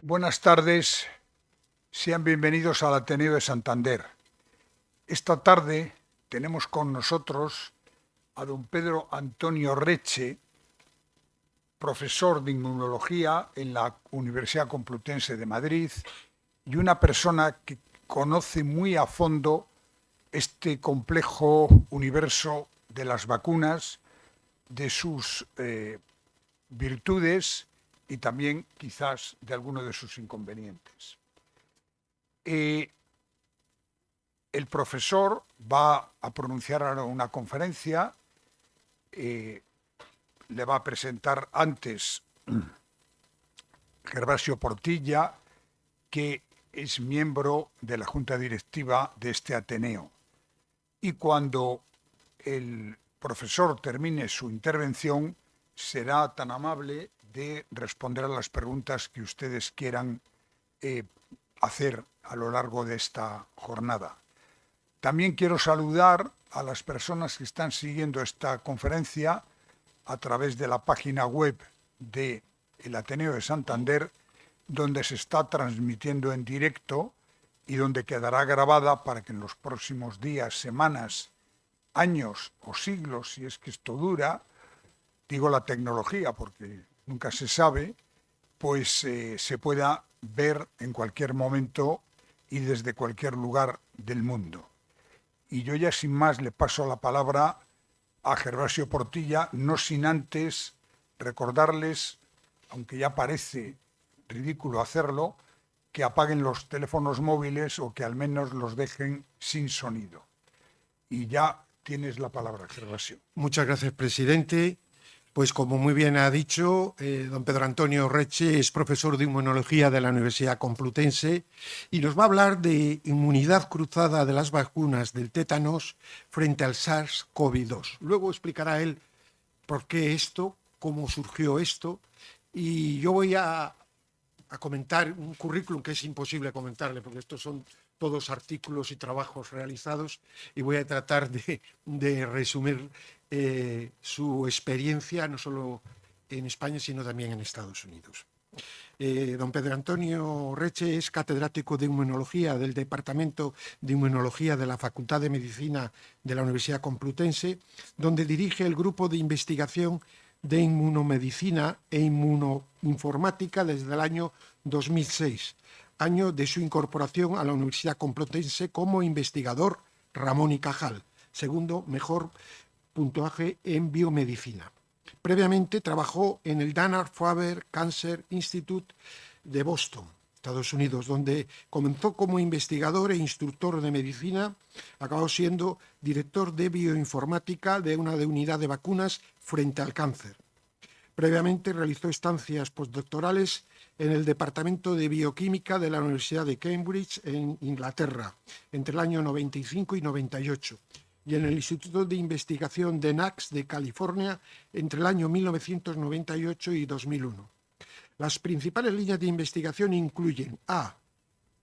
Buenas tardes, sean bienvenidos al Ateneo de Santander. Esta tarde tenemos con nosotros a don Pedro Antonio Reche, profesor de inmunología en la Universidad Complutense de Madrid y una persona que conoce muy a fondo este complejo universo de las vacunas, de sus virtudes y también quizás de algunos de sus inconvenientes. Eh, el profesor va a pronunciar ahora una conferencia, le va a presentar antes Gervasio Portilla, que es miembro de la junta directiva de este Ateneo. Y cuando el profesor termine su intervención, será tan amable de responder a las preguntas que ustedes quieran hacer a lo largo de esta jornada. También quiero saludar a las personas que están siguiendo esta conferencia a través de la página web del Ateneo de Santander, donde se está transmitiendo en directo y donde quedará grabada para que en los próximos días, semanas, años o siglos, si es que esto dura, digo la tecnología porque nunca se sabe, pues se pueda ver en cualquier momento y desde cualquier lugar del mundo. Y yo ya sin más le paso la palabra a Gervasio Portilla, no sin antes recordarles, aunque ya parece ridículo hacerlo, que apaguen los teléfonos móviles o que al menos los dejen sin sonido. Y ya tienes la palabra, Gervasio. Muchas gracias, presidente. Pues como muy bien ha dicho, don Pedro Antonio Reche es profesor de inmunología de la Universidad Complutense y nos va a hablar de inmunidad cruzada de las vacunas del tétanos frente al SARS-CoV-2. Luego explicará él por qué esto, cómo surgió esto, y yo voy a comentar un currículum que es imposible comentarle, porque estos son todos artículos y trabajos realizados, y voy a tratar de resumir su experiencia, no solo en España, sino también en Estados Unidos. Don Pedro Antonio Reche es catedrático de Inmunología del Departamento de Inmunología de la Facultad de Medicina de la Universidad Complutense, donde dirige el grupo de investigación de inmunomedicina e inmunoinformática desde el año 2006, año de su incorporación a la Universidad Complutense como investigador Ramón y Cajal, segundo mejor puntuaje en biomedicina. Previamente trabajó en el Dana-Farber Cancer Institute de Boston, Estados Unidos, donde comenzó como investigador e instructor de medicina, acabó siendo director de bioinformática de una unidad de vacunas frente al cáncer. Previamente realizó estancias postdoctorales en el Departamento de Bioquímica de la Universidad de Cambridge, en Inglaterra, entre el año 95 y 98, y en el Instituto de Investigación de Knox de California entre el año 1998 y 2001. Las principales líneas de investigación incluyen a.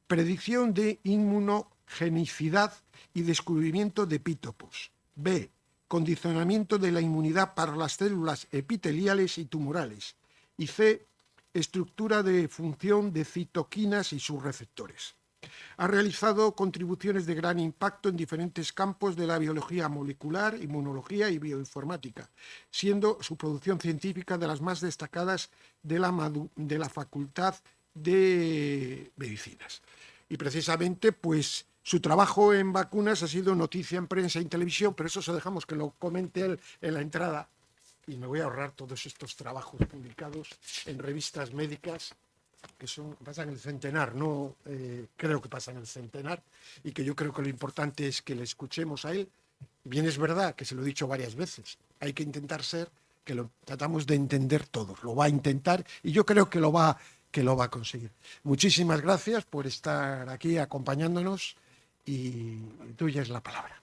Predicción de inmunogenicidad y descubrimiento de epítopos. B. Condicionamiento de la inmunidad para las células epiteliales y tumorales. Y C. Estructura de función de citoquinas y sus receptores. Ha realizado contribuciones de gran impacto en diferentes campos de la biología molecular, inmunología y bioinformática, siendo su producción científica de las más destacadas de la Facultad de Medicinas. Y precisamente, pues, su trabajo en vacunas ha sido noticia en prensa y en televisión, pero eso se dejamos que lo comente él en la entrada. Y me voy a ahorrar todos estos trabajos publicados en revistas médicas que pasan el centenar, no creo que pasan el centenar, y que yo creo que lo importante es que le escuchemos a él. Bien, es verdad que se lo he dicho varias veces, hay que intentar ser, que lo tratamos de entender todos, lo va a intentar y yo creo que lo va a conseguir. Muchísimas gracias por estar aquí acompañándonos y tuya es la palabra.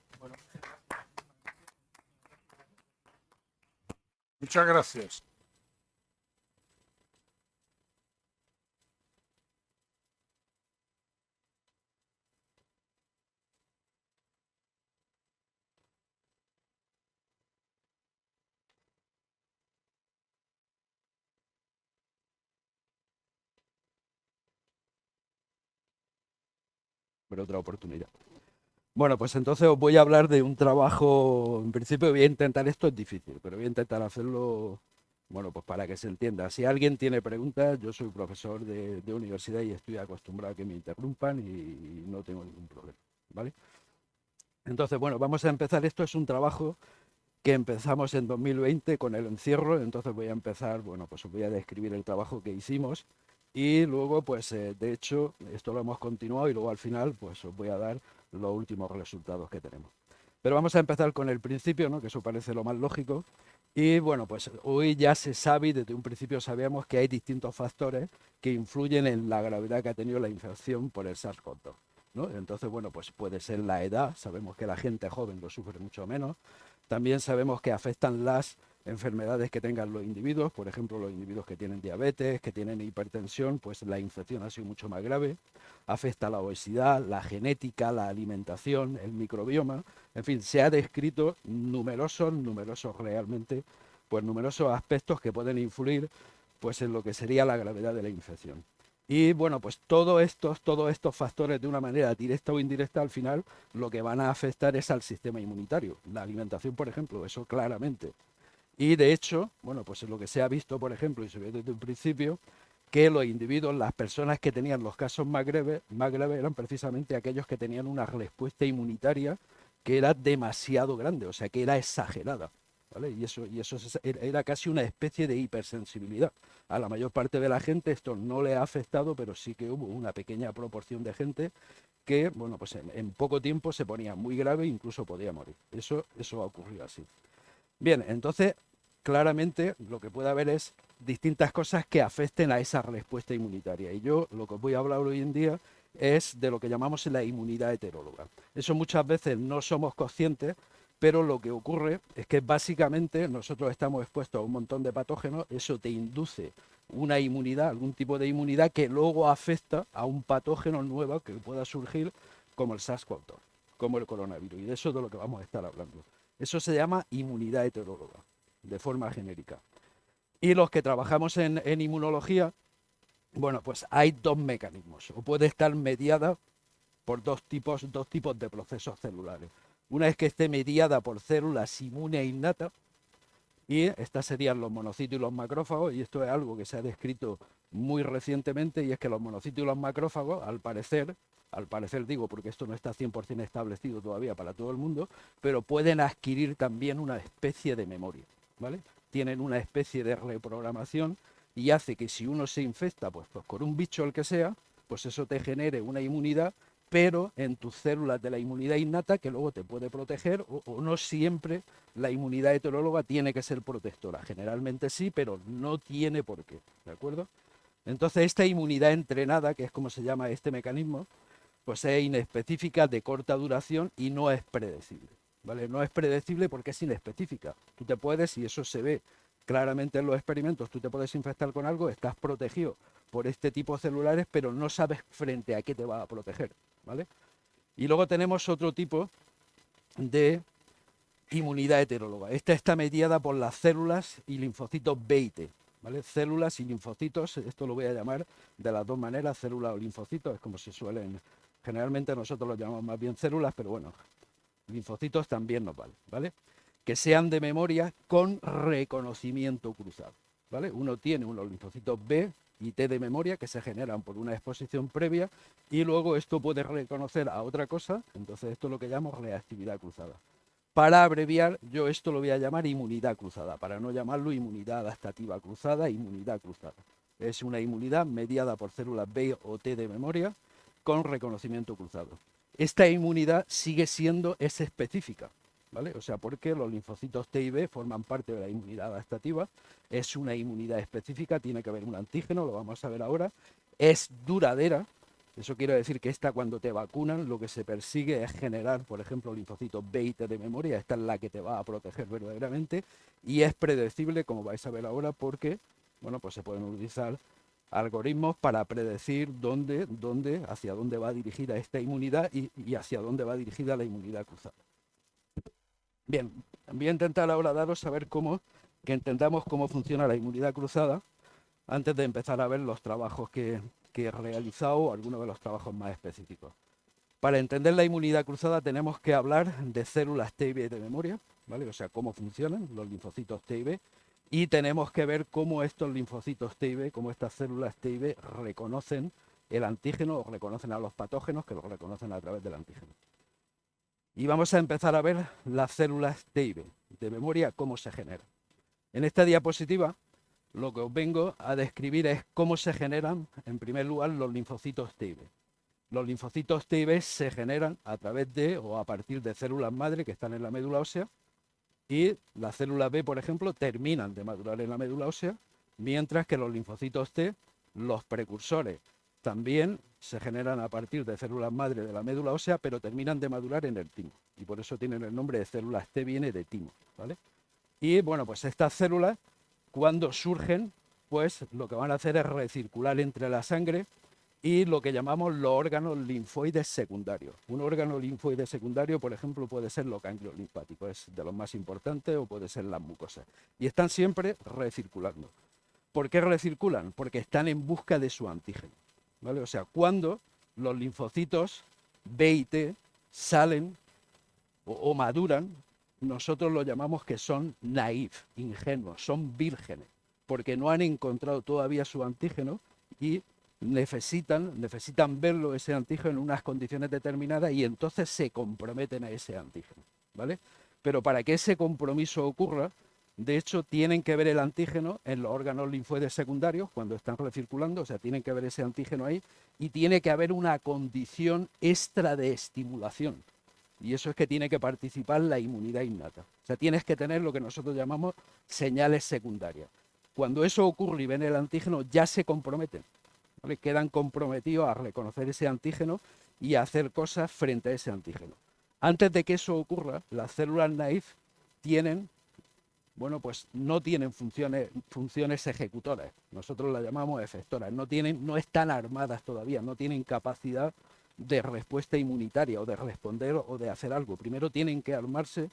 Muchas gracias. pero otra oportunidad. Bueno, pues entonces os voy a hablar de un trabajo, en principio voy a intentar, esto es difícil, pero voy a intentar hacerlo, bueno, pues para que se entienda. Si alguien tiene preguntas, yo soy profesor de universidad y estoy acostumbrado a que me interrumpan y no tengo ningún problema, ¿vale? Entonces, bueno, vamos a empezar. Esto es un trabajo que empezamos en 2020 con el encierro, entonces voy a empezar, bueno, pues os voy a describir el trabajo que hicimos y luego, pues de hecho, esto lo hemos continuado y luego al final, pues os voy a dar los últimos resultados que tenemos. Pero vamos a empezar con el principio, ¿no? Que eso parece lo más lógico. Y bueno, pues hoy ya se sabe, y desde un principio sabíamos que hay distintos factores que influyen en la gravedad que ha tenido la infección por el SARS-CoV-2, ¿no? Entonces, bueno, pues puede ser la edad, sabemos que la gente joven lo sufre mucho menos. También sabemos que afectan las enfermedades que tengan los individuos, por ejemplo, los individuos que tienen diabetes, que tienen hipertensión, pues la infección ha sido mucho más grave. Afecta la obesidad, la genética, la alimentación, el microbioma. En fin, se ha descrito numerosos realmente, pues numerosos aspectos que pueden influir pues en lo que sería la gravedad de la infección. Y bueno, pues todos estos factores de una manera directa o indirecta al final lo que van a afectar es al sistema inmunitario. La alimentación, por ejemplo, eso claramente. Y de hecho, bueno, pues es lo que se ha visto, por ejemplo, y se ve desde un principio, que los individuos, las personas que tenían los casos más graves eran precisamente aquellos que tenían una respuesta inmunitaria que era demasiado grande, o sea, que era exagerada. ¿Vale? Y eso era casi una especie de hipersensibilidad. A la mayor parte de la gente esto no le ha afectado, pero sí que hubo una pequeña proporción de gente que, bueno, pues en poco tiempo se ponía muy grave e incluso podía morir. Eso ha ocurrido así. Bien, entonces, claramente lo que puede haber es distintas cosas que afecten a esa respuesta inmunitaria. Y yo lo que os voy a hablar hoy en día es de lo que llamamos la inmunidad heteróloga. Eso muchas veces no somos conscientes, pero lo que ocurre es que básicamente nosotros estamos expuestos a un montón de patógenos, eso te induce una inmunidad, algún tipo de inmunidad que luego afecta a un patógeno nuevo que pueda surgir como el SARS-CoV-2, como el coronavirus. Y de eso es de lo que vamos a estar hablando. Eso se llama inmunidad heteróloga, de forma genérica. Y los que trabajamos en inmunología, bueno, pues hay dos mecanismos, o puede estar mediada por dos tipos de procesos celulares. Una es que esté mediada por células inmunes innatas, y estas serían los monocitos y los macrófagos, y esto es algo que se ha descrito muy recientemente, y es que los monocitos y los macrófagos, al parecer digo, porque esto no está 100% establecido todavía para todo el mundo, pero pueden adquirir también una especie de memoria, ¿vale? Tienen una especie de reprogramación y hace que si uno se infecta pues con un bicho el que sea, pues eso te genere una inmunidad, pero en tus células de la inmunidad innata que luego te puede proteger, o no siempre la inmunidad heteróloga tiene que ser protectora. Generalmente sí, pero no tiene por qué, ¿de acuerdo? Entonces esta inmunidad entrenada, que es como se llama este mecanismo, pues es inespecífica, de corta duración y no es predecible, ¿vale? No es predecible porque es inespecífica. Tú te puedes, y eso se ve claramente en los experimentos, tú te puedes infectar con algo, estás protegido por este tipo de celulares, pero no sabes frente a qué te va a proteger, ¿vale? Y luego tenemos otro tipo de inmunidad heteróloga. Esta está mediada por las células y linfocitos B y T, ¿vale? Células y linfocitos, esto lo voy a llamar de las dos maneras, células o linfocitos, es como se suelen, generalmente nosotros los llamamos más bien células, pero bueno, linfocitos también nos vale, ¿vale? Que sean de memoria con reconocimiento cruzado, ¿vale? Uno tiene unos linfocitos B y T de memoria que se generan por una exposición previa y luego esto puede reconocer a otra cosa, entonces esto es lo que llamamos reactividad cruzada. Para abreviar, yo esto lo voy a llamar inmunidad cruzada, para no llamarlo inmunidad adaptativa cruzada, inmunidad cruzada. Es una inmunidad mediada por células B o T de memoria con reconocimiento cruzado. Esta inmunidad sigue siendo específica, ¿vale? O sea, porque los linfocitos T y B forman parte de la inmunidad adaptativa, es una inmunidad específica, tiene que haber un antígeno, lo vamos a ver ahora, es duradera. Eso quiere decir que esta, cuando te vacunan, lo que se persigue es generar, por ejemplo, linfocitos B y T de memoria. Esta es la que te va a proteger verdaderamente y es predecible, como vais a ver ahora, porque, bueno, pues se pueden utilizar algoritmos para predecir hacia dónde va dirigida esta inmunidad y hacia dónde va dirigida la inmunidad cruzada. Bien, voy a intentar ahora daros a ver que entendamos cómo funciona la inmunidad cruzada antes de empezar a ver los trabajos que he realizado, algunos de los trabajos más específicos. Para entender la inmunidad cruzada tenemos que hablar de células T y B de memoria, ¿vale? O sea, cómo funcionan los linfocitos T y B, y tenemos que ver cómo estos linfocitos T y B, cómo estas células T y B reconocen el antígeno o reconocen a los patógenos que los reconocen a través del antígeno. Y vamos a empezar a ver las células T y B de memoria, cómo se generan. En esta diapositiva lo que os vengo a describir es cómo se generan, en primer lugar, los linfocitos T y B. Los linfocitos T y B se generan a través de o a partir de células madre que están en la médula ósea, y las células B, por ejemplo, terminan de madurar en la médula ósea, mientras que los linfocitos T, los precursores, también se generan a partir de células madre de la médula ósea, pero terminan de madurar en el timo. Y por eso tienen el nombre de células T, viene de timo, ¿vale? Y bueno, pues estas células, cuando surgen, pues lo que van a hacer es recircular entre la sangre y lo que llamamos los órganos linfoides secundarios. Un órgano linfoide secundario, por ejemplo, puede ser los ganglios linfáticos, es de los más importantes, o puede ser las mucosas. Y están siempre recirculando. ¿Por qué recirculan? Porque están en busca de su antígeno, ¿vale? O sea, cuando los linfocitos B y T salen o maduran, nosotros lo llamamos que son naïf, ingenuos, son vírgenes, porque no han encontrado todavía su antígeno y necesitan verlo, ese antígeno, en unas condiciones determinadas, y entonces se comprometen a ese antígeno, ¿vale? Pero para que ese compromiso ocurra, de hecho, tienen que ver el antígeno en los órganos linfoides secundarios cuando están recirculando, o sea, tienen que ver ese antígeno ahí, y tiene que haber una condición extra de estimulación. Y eso es que tiene que participar la inmunidad innata. O sea, tienes que tener lo que nosotros llamamos señales secundarias. Cuando eso ocurre y ven el antígeno, ya se comprometen, ¿vale? Quedan comprometidos a reconocer ese antígeno y a hacer cosas frente a ese antígeno. Antes de que eso ocurra, las células naïf tienen, bueno, pues no tienen funciones ejecutoras. Nosotros las llamamos efectoras. No están armadas todavía, no tienen capacidad de respuesta inmunitaria o de responder o de hacer algo. Primero tienen que armarse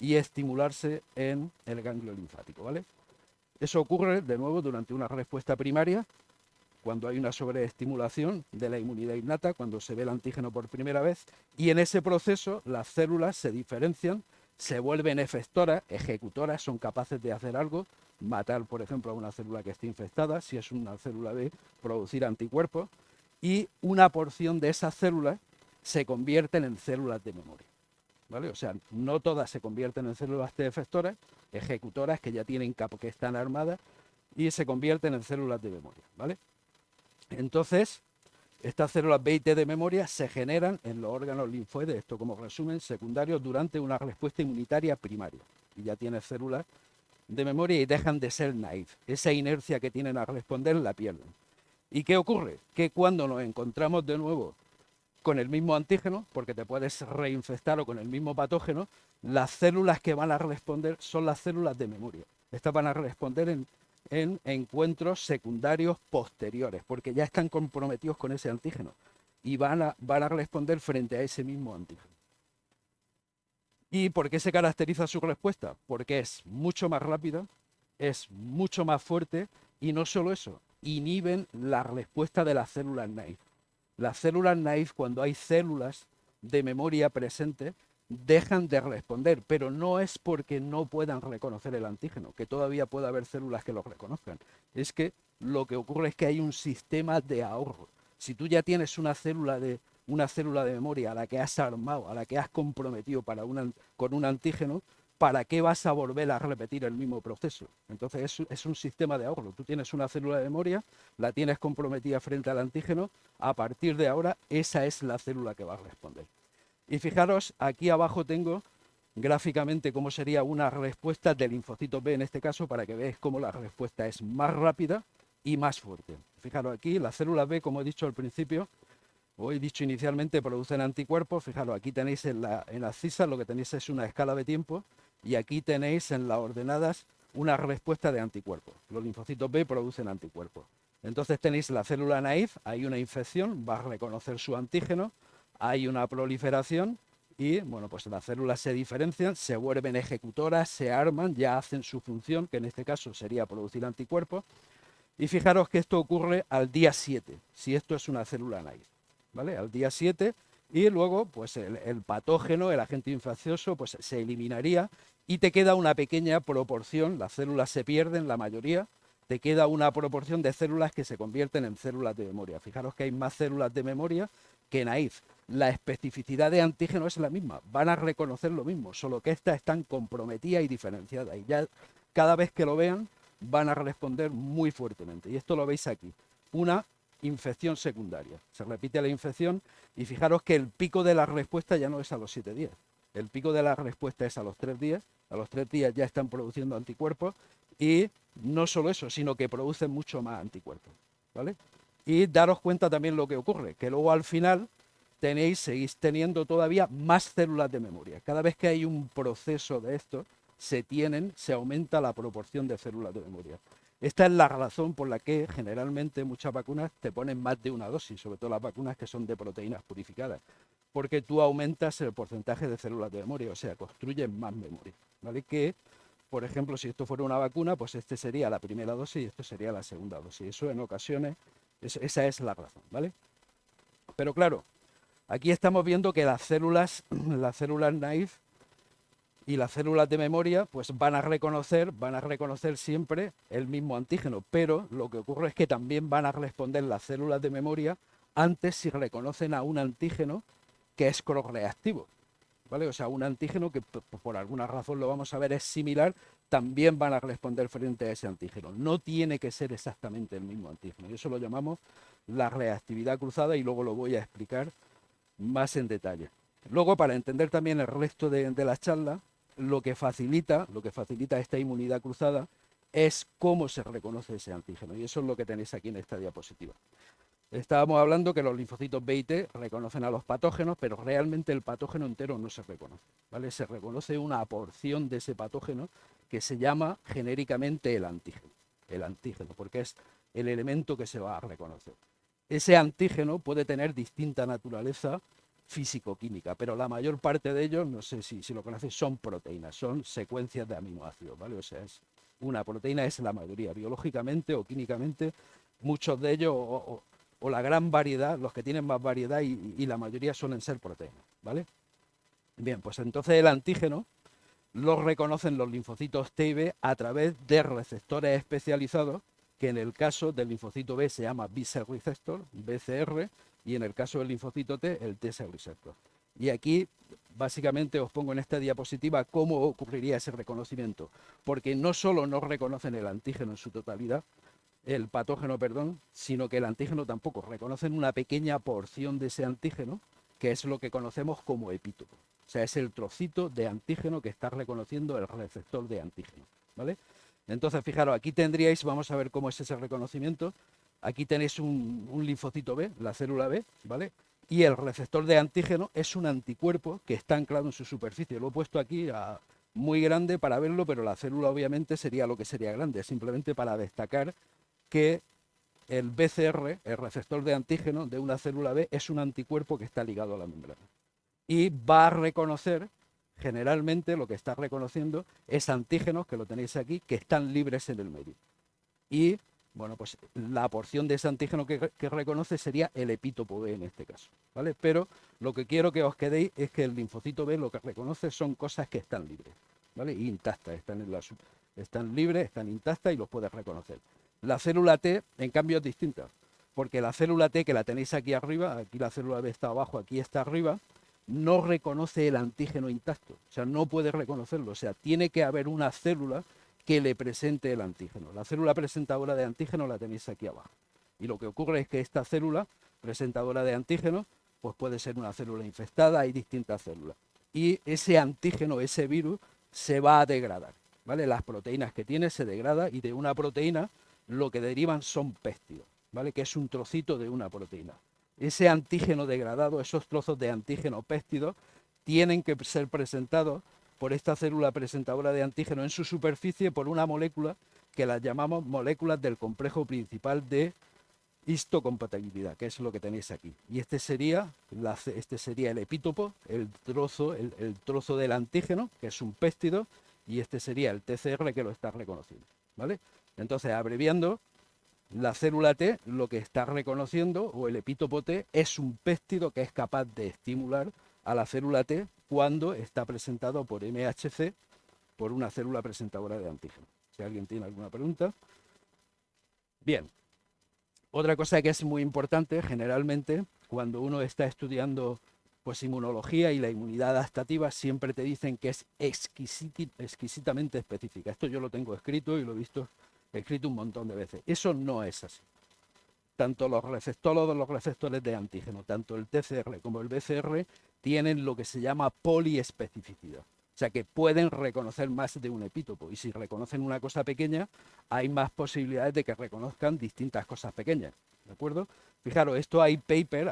y estimularse en el ganglio linfático, ¿vale? Eso ocurre, de nuevo, durante una respuesta primaria, cuando hay una sobreestimulación de la inmunidad innata, cuando se ve el antígeno por primera vez, y en ese proceso las células se diferencian, se vuelven efectoras, ejecutoras, son capaces de hacer algo, matar, por ejemplo, a una célula que esté infectada, si es una célula B, producir anticuerpos, y una porción de esas células se convierten en células de memoria, ¿vale? O sea, no todas se convierten en células T efectoras, ejecutoras que ya tienen que están armadas, y se convierten en células de memoria, ¿vale? Entonces, estas células B y T de memoria se generan en los órganos linfoides, esto como resumen, secundarios, durante una respuesta inmunitaria primaria. Y ya tienes células de memoria y dejan de ser naïf. Esa inercia que tienen a responder la pierden. ¿Y qué ocurre? Que cuando nos encontramos de nuevo con el mismo antígeno, porque te puedes reinfectar, o con el mismo patógeno, las células que van a responder son las células de memoria. Estas van a responder en encuentros secundarios posteriores, porque ya están comprometidos con ese antígeno y van a responder frente a ese mismo antígeno. ¿Y por qué se caracteriza su respuesta? Porque es mucho más rápida, es mucho más fuerte, y no solo eso, inhiben la respuesta de las células naïf. Las células naïf, cuando hay células de memoria presentes, dejan de responder, pero no es porque no puedan reconocer el antígeno, que todavía puede haber células que lo reconozcan. Es que lo que ocurre es que hay un sistema de ahorro. Si tú ya tienes una célula de memoria a la que has armado, a la que has comprometido con un antígeno, ¿para qué vas a volver a repetir el mismo proceso? Entonces es un sistema de ahorro. Tú tienes una célula de memoria, la tienes comprometida frente al antígeno, a partir de ahora esa es la célula que va a responder. Y fijaros, aquí abajo tengo gráficamente cómo sería una respuesta del linfocito B en este caso, para que veáis cómo la respuesta es más rápida y más fuerte. Fijaros aquí, las células B, como he dicho al principio, o he dicho inicialmente, producen anticuerpos. Fijaros, aquí tenéis en las CISA lo que tenéis es una escala de tiempo, y aquí tenéis en las ordenadas una respuesta de anticuerpos. Los linfocitos B producen anticuerpos. Entonces tenéis la célula naïf, hay una infección, va a reconocer su antígeno, hay una proliferación y, bueno, pues las células se diferencian, se vuelven ejecutoras, se arman, ya hacen su función, que en este caso sería producir anticuerpos. Y fijaros que esto ocurre al día 7, si esto es una célula naïf, ¿vale? Al día 7 Y luego, pues el patógeno, el agente infeccioso, pues se eliminaría y te queda una pequeña proporción, las células se pierden, la mayoría, te queda una proporción de células que se convierten en células de memoria. Fijaros que hay más células de memoria que en AIF. La especificidad de antígeno es la misma, van a reconocer lo mismo, solo que estas están comprometidas y diferenciadas. Y ya cada vez que lo vean, van a responder muy fuertemente. Y esto lo veis aquí, una infección secundaria. Se repite la infección y fijaros que el pico de la respuesta ya no es a los 7 días. El pico de la respuesta es a los 3 días. A los 3 días ya están produciendo anticuerpos y no solo eso, sino que producen mucho más anticuerpos, ¿vale? Y daros cuenta también lo que ocurre, que luego al final seguís teniendo todavía más células de memoria. Cada vez que hay un proceso de esto, se aumenta la proporción de células de memoria. Esta es la razón por la que generalmente muchas vacunas te ponen más de una dosis, sobre todo las vacunas que son de proteínas purificadas, porque tú aumentas el porcentaje de células de memoria, o sea, construyes más memoria, ¿vale? Que, por ejemplo, si esto fuera una vacuna, pues este sería la primera dosis y esto sería la segunda dosis. Eso en ocasiones, esa es la razón, ¿vale? Pero claro, aquí estamos viendo que las células naive y las células de memoria pues van a reconocer siempre el mismo antígeno, pero lo que ocurre es que también van a responder las células de memoria antes si reconocen a un antígeno que es cross-reactivo, ¿vale? O sea, un antígeno que por alguna razón lo vamos a ver es similar, también van a responder frente a ese antígeno. No tiene que ser exactamente el mismo antígeno, y eso lo llamamos la reactividad cruzada y luego lo voy a explicar más en detalle. Luego, para entender también el resto de la charla, lo que facilita esta inmunidad cruzada es cómo se reconoce ese antígeno. Y eso es lo que tenéis aquí en esta diapositiva. Estábamos hablando que los linfocitos B y T reconocen a los patógenos, pero realmente el patógeno entero no se reconoce, ¿vale? Se reconoce una porción de ese patógeno que se llama genéricamente el antígeno, porque es el elemento que se va a reconocer. Ese antígeno puede tener distinta naturaleza físico-química, pero la mayor parte de ellos, no sé si lo conocéis, son proteínas, son secuencias de aminoácidos, ¿vale? O sea, una proteína es la mayoría, biológicamente o químicamente, muchos de ellos, o la gran variedad, los que tienen más variedad y la mayoría suelen ser proteínas, ¿vale? Bien, pues entonces el antígeno lo reconocen los linfocitos T y B a través de receptores especializados, que en el caso del linfocito B se llama B-cell receptor, BCR, y en el caso del linfocito T, el T-cell receptor. Y aquí, básicamente, os pongo en esta diapositiva cómo ocurriría ese reconocimiento, porque no solo no reconocen el antígeno en su totalidad, el patógeno, perdón, sino que el antígeno tampoco, reconocen una pequeña porción de ese antígeno, que es lo que conocemos como epítopo. O sea, es el trocito de antígeno que está reconociendo el receptor de antígeno, ¿vale? Entonces, fijaros, aquí tendríais, vamos a ver cómo es ese reconocimiento. Aquí tenéis un linfocito B, la célula B, ¿vale? Y el receptor de antígeno es un anticuerpo que está anclado en su superficie. Lo he puesto aquí muy grande para verlo, pero la célula obviamente sería lo que sería grande, simplemente para destacar que el BCR, el receptor de antígeno de una célula B, es un anticuerpo que está ligado a la membrana. Y va a reconocer, generalmente lo que está reconociendo es antígenos, que lo tenéis aquí, que están libres en el medio. Y, bueno, pues la porción de ese antígeno que reconoce sería el epítopo B en este caso, ¿vale? Pero lo que quiero que os quedéis es que el linfocito B lo que reconoce son cosas que están libres, ¿vale? Y intactas, están libres, están intactas y los puedes reconocer. La célula T, en cambio, es distinta, porque la célula T, que la tenéis aquí arriba, aquí la célula B está abajo, aquí está arriba, no reconoce el antígeno intacto, o sea, no puede reconocerlo, o sea, tiene que haber una célula que le presente el antígeno. La célula presentadora de antígeno la tenéis aquí abajo. Y lo que ocurre es que esta célula presentadora de antígeno, pues puede ser una célula infectada, hay distintas células. Y ese antígeno, ese virus, se va a degradar, ¿vale? Las proteínas que tiene se degrada y de una proteína lo que derivan son péptidos, ¿vale? Que es un trocito de una proteína. Ese antígeno degradado, esos trozos de antígeno péptidos, tienen que ser presentados por esta célula presentadora de antígeno en su superficie por una molécula que las llamamos moléculas del complejo principal de histocompatibilidad, que es lo que tenéis aquí. Y este sería el epítopo, el trozo del antígeno, que es un péptido, y este sería el TCR que lo está reconociendo, ¿vale? Entonces, abreviando, La célula T lo que está reconociendo, o el epítopo T, es un péptido que es capaz de estimular a la célula T cuando está presentado por MHC, por una célula presentadora de antígeno. Si alguien tiene alguna pregunta. Bien. Otra cosa que es muy importante, generalmente, cuando uno está estudiando pues, inmunología y la inmunidad adaptativa, siempre te dicen que es exquisitamente específica. Esto yo lo tengo escrito y lo he visto escrito un montón de veces. Eso no es así. Tanto los receptores de antígeno, tanto el TCR como el BCR, tienen lo que se llama poliespecificidad. O sea que pueden reconocer más de un epítopo. Y si reconocen una cosa pequeña, hay más posibilidades de que reconozcan distintas cosas pequeñas. ¿De acuerdo? Fijaros, esto hay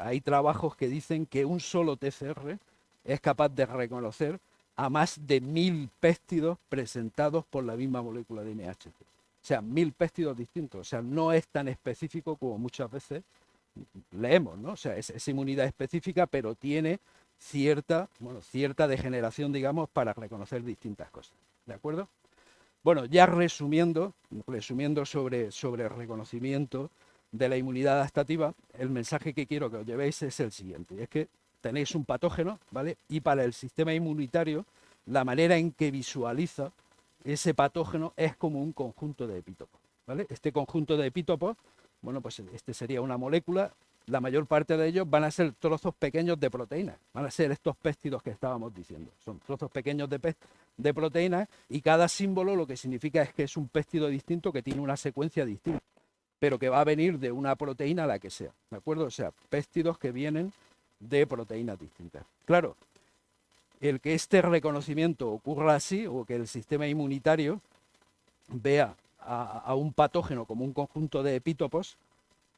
hay trabajos que dicen que un solo TCR es capaz de reconocer a más de 1000 péptidos presentados por la misma molécula de MHC. O sea, 1000 péptidos distintos. O sea, no es tan específico como muchas veces leemos, ¿no? O sea, es inmunidad específica, pero tiene cierta degeneración, digamos, para reconocer distintas cosas. ¿De acuerdo? Bueno, ya resumiendo sobre el reconocimiento de la inmunidad adaptativa, el mensaje que quiero que os llevéis es el siguiente, y es que tenéis un patógeno, ¿vale? Y para el sistema inmunitario, la manera en que visualiza ese patógeno es como un conjunto de epítopos, ¿vale? Este conjunto de epítopos, bueno, pues este sería una molécula. La mayor parte de ellos van a ser trozos pequeños de proteínas, van a ser estos péptidos que estábamos diciendo. Son trozos pequeños de proteínas y cada símbolo lo que significa es que es un péptido distinto que tiene una secuencia distinta, pero que va a venir de una proteína la que sea, ¿de acuerdo? O sea, péptidos que vienen de proteínas distintas. Claro, el que este reconocimiento ocurra así, o que el sistema inmunitario vea a un patógeno como un conjunto de epítopos,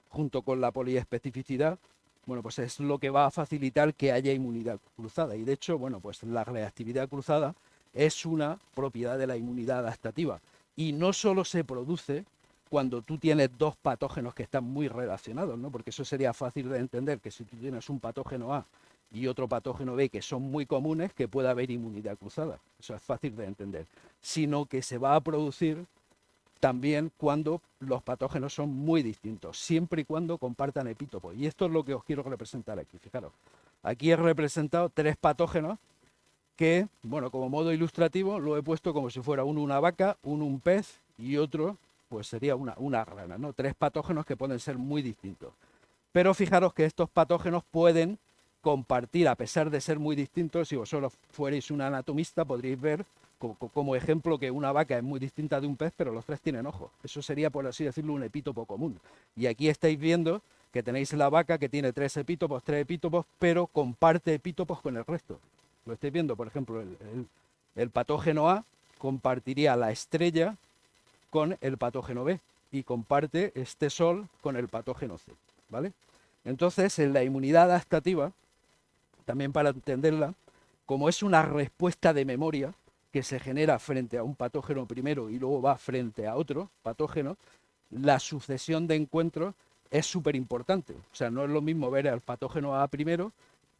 junto con la poliespecificidad, bueno, pues es lo que va a facilitar que haya inmunidad cruzada. Y de hecho, bueno, pues la reactividad cruzada es una propiedad de la inmunidad adaptativa. Y no solo se produce cuando tú tienes dos patógenos que están muy relacionados, ¿no? Porque eso sería fácil de entender, que si tú tienes un patógeno A y otro patógeno B que son muy comunes, que pueda haber inmunidad cruzada. Eso es fácil de entender. Sino que se va a producir también cuando los patógenos son muy distintos, siempre y cuando compartan epítopos. Y esto es lo que os quiero representar aquí. Fijaros, aquí he representado 3 patógenos que, bueno, como modo ilustrativo, lo he puesto como si fuera uno una vaca, uno un pez y otro, pues sería una rana, ¿no? 3 patógenos que pueden ser muy distintos. Pero fijaros que estos patógenos pueden compartir, a pesar de ser muy distintos. Si vosotros fuerais un anatomista, podríais ver como ejemplo que una vaca es muy distinta de un pez, pero los 3 tienen ojos. Eso sería, por así decirlo, un epítopo común. Y aquí estáis viendo que tenéis la vaca que tiene 3 epítopos, pero comparte epítopos con el resto. Lo estáis viendo, por ejemplo, el patógeno A compartiría la estrella con el patógeno B y comparte este sol con el patógeno C, ¿vale? Entonces, en la inmunidad adaptativa, también para entenderla, como es una respuesta de memoria que se genera frente a un patógeno primero y luego va frente a otro patógeno, la sucesión de encuentros es súper importante. O sea, no es lo mismo ver al patógeno A primero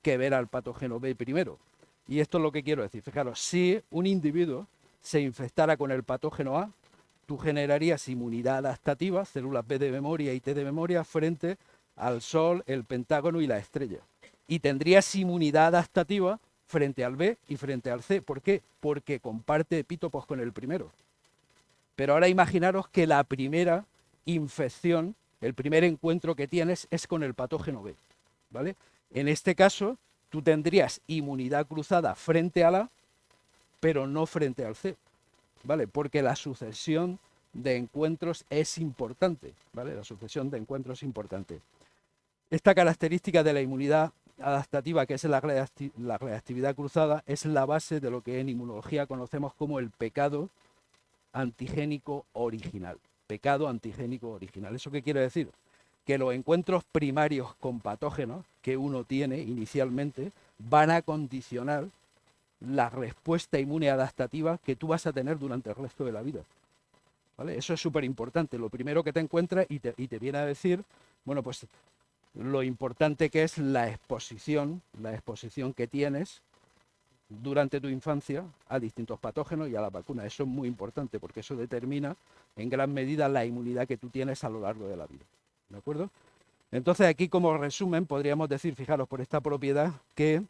que ver al patógeno B primero. Y esto es lo que quiero decir. Fijaros, si un individuo se infectara con el patógeno A, tú generarías inmunidad adaptativa, células B de memoria y T de memoria, frente al Sol, el Pentágono y la estrella. Y tendrías inmunidad adaptativa frente al B y frente al C. ¿Por qué? Porque comparte epítopos con el primero. Pero ahora imaginaros que la primera infección, el primer encuentro que tienes es con el patógeno B, ¿vale? En este caso, tú tendrías inmunidad cruzada frente al A, pero no frente al C, ¿vale? Porque la sucesión de encuentros es importante, ¿vale? La sucesión de encuentros es importante. Esta característica de la inmunidad adaptativa, que es la reactividad cruzada, es la base de lo que en inmunología conocemos como el pecado antigénico original. Pecado antigénico original. ¿Eso qué quiere decir? Que los encuentros primarios con patógenos que uno tiene inicialmente van a condicionar la respuesta inmune adaptativa que tú vas a tener durante el resto de la vida, ¿vale? Eso es súper importante. Lo primero que te encuentras y te viene a decir, bueno, pues lo importante que es la exposición que tienes durante tu infancia a distintos patógenos y a las vacunas. Eso es muy importante porque eso determina en gran medida la inmunidad que tú tienes a lo largo de la vida. ¿De acuerdo? Entonces aquí como resumen podríamos decir, fijaros por esta propiedad, que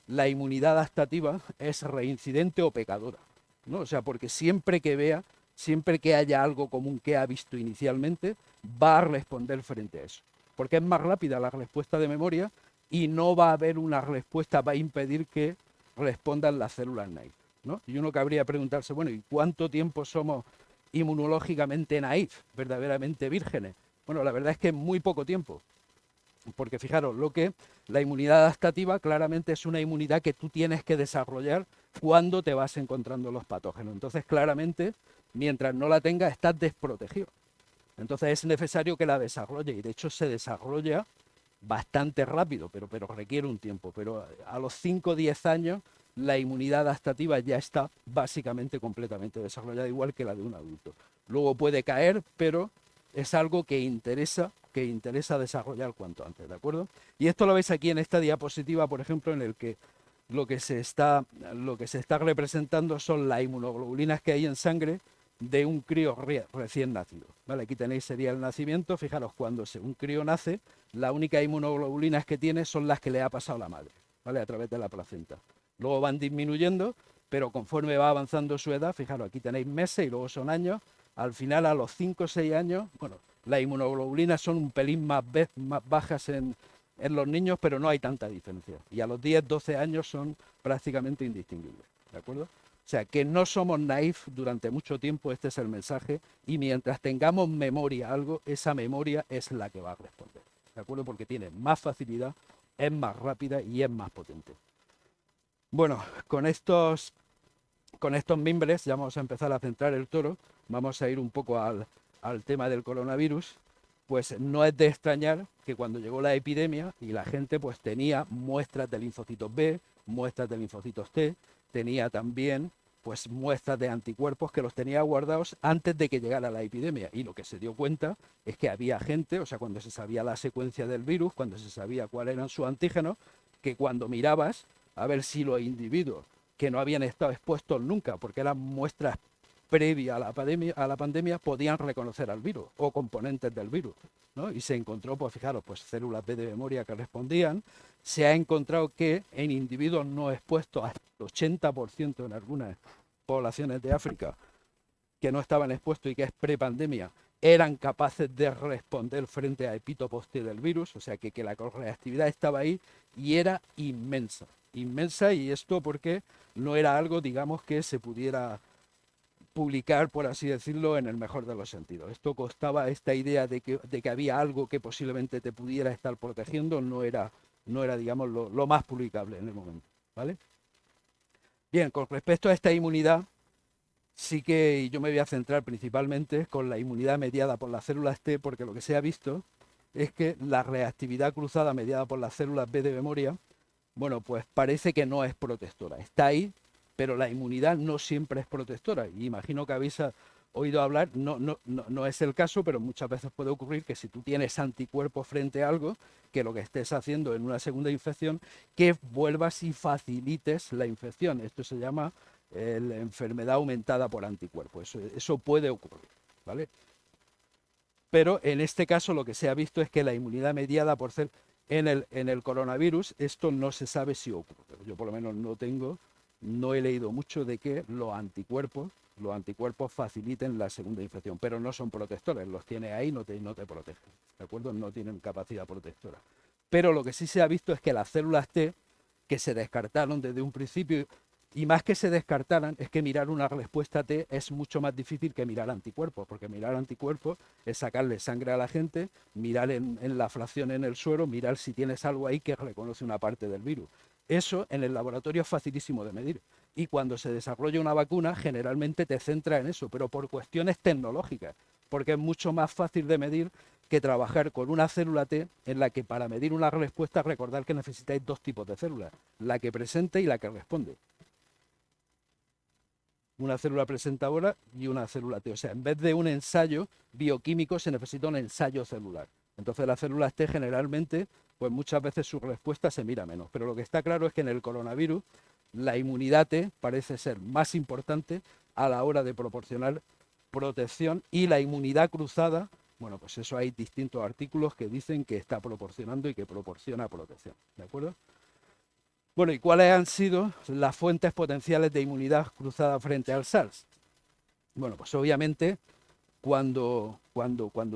la inmunidad adaptativa es reincidente o pecadora, ¿no? O sea, porque siempre que vea, siempre que haya algo común que ha visto inicialmente, va a responder frente a eso. Porque es más rápida la respuesta de memoria y no va a haber una respuesta, va a impedir que respondan las células naïf, ¿no? Y uno cabría preguntarse, bueno, ¿y cuánto tiempo somos inmunológicamente naïf, verdaderamente vírgenes? Bueno, la verdad es que muy poco tiempo. Porque fijaros, la inmunidad adaptativa claramente es una inmunidad que tú tienes que desarrollar cuando te vas encontrando los patógenos. Entonces, claramente, mientras no la tengas, estás desprotegido. Entonces es necesario que la desarrolle y de hecho se desarrolla bastante rápido, pero requiere un tiempo. Pero a los 5 o 10 años la inmunidad adaptativa ya está básicamente completamente desarrollada, igual que la de un adulto. Luego puede caer, pero es algo que interesa desarrollar cuanto antes, ¿de acuerdo? Y esto lo veis aquí en esta diapositiva, por ejemplo, en el que lo que se está representando son las inmunoglobulinas que hay en sangre de un crío recién nacido, ¿vale? Aquí tenéis sería el nacimiento. Fijaros, cuando un crío nace, las únicas inmunoglobulinas que tiene son las que le ha pasado la madre, ¿vale? A través de la placenta. Luego van disminuyendo, pero conforme va avanzando su edad, fijaros, aquí tenéis meses y luego son años. Al final, a los 5 o 6 años, bueno, las inmunoglobulinas son un pelín más bajas en los niños, pero no hay tanta diferencia. Y a los 10, 12 años son prácticamente indistinguibles, ¿de acuerdo? O sea, que no somos naif durante mucho tiempo, este es el mensaje, y mientras tengamos memoria algo, esa memoria es la que va a responder, ¿de acuerdo? Porque tiene más facilidad, es más rápida y es más potente. Bueno, con estos mimbres ya vamos a empezar a centrar el toro, vamos a ir un poco al tema del coronavirus. Pues no es de extrañar que cuando llegó la epidemia y la gente pues tenía muestras de linfocitos B, muestras de linfocitos T, tenía también pues muestras de anticuerpos que los tenía guardados antes de que llegara la epidemia. Y lo que se dio cuenta es que había gente, o sea, cuando se sabía la secuencia del virus, cuando se sabía cuáles eran sus antígenos, que cuando mirabas a ver si los individuos que no habían estado expuestos nunca, porque eran muestras previa a la pandemia, podían reconocer al virus o componentes del virus, ¿no? Y se encontró, pues fijaros, pues células B de memoria que respondían. Se ha encontrado que en individuos no expuestos, hasta el 80% en algunas poblaciones de África que no estaban expuestos y que es prepandemia, eran capaces de responder frente a epítopos T del virus, o sea que la reactividad estaba ahí y era inmensa, y esto porque no era algo, digamos, que se pudiera publicar, por así decirlo, en el mejor de los sentidos. Esto costaba, esta idea de que había algo que posiblemente te pudiera estar protegiendo, no era digamos, lo más publicable en el momento, ¿vale? Bien, con respecto a esta inmunidad, sí que yo me voy a centrar principalmente con la inmunidad mediada por las células T, porque lo que se ha visto es que la reactividad cruzada mediada por las células B de memoria, bueno, pues parece que no es protectora. Está ahí, pero la inmunidad no siempre es protectora. Y imagino que habéis oído hablar, no es el caso, pero muchas veces puede ocurrir que si tú tienes anticuerpos frente a algo, que lo que estés haciendo en una segunda infección, que vuelvas y facilites la infección. Esto se llama la enfermedad aumentada por anticuerpos. Eso puede ocurrir, ¿vale? Pero en este caso lo que se ha visto es que la inmunidad mediada por ser en el coronavirus, esto no se sabe si ocurre. Yo por lo menos no he leído mucho de que los anticuerpos faciliten la segunda infección, pero no son protectores, los tiene ahí, no te protegen, ¿de acuerdo? No tienen capacidad protectora. Pero lo que sí se ha visto es que las células T, que se descartaron desde un principio, y más que se descartaran, es que mirar una respuesta T es mucho más difícil que mirar anticuerpos, porque mirar anticuerpos es sacarle sangre a la gente, mirar en la fracción en el suero, mirar si tienes algo ahí que reconoce una parte del virus. Eso en el laboratorio es facilísimo de medir. Y cuando se desarrolla una vacuna, generalmente te centra en eso, pero por cuestiones tecnológicas, porque es mucho más fácil de medir que trabajar con una célula T en la que para medir una respuesta, recordad que necesitáis dos tipos de células, la que presente y la que responde. Una célula presentadora y una célula T. O sea, en vez de un ensayo bioquímico se necesita un ensayo celular. Entonces las células T generalmente, pues muchas veces su respuesta se mira menos. Pero lo que está claro es que en el coronavirus la inmunidad T parece ser más importante a la hora de proporcionar protección, y la inmunidad cruzada, bueno, pues eso hay distintos artículos que dicen que está proporcionando y que proporciona protección, ¿de acuerdo? Bueno, ¿y cuáles han sido las fuentes potenciales de inmunidad cruzada frente al SARS? Bueno, pues obviamente cuando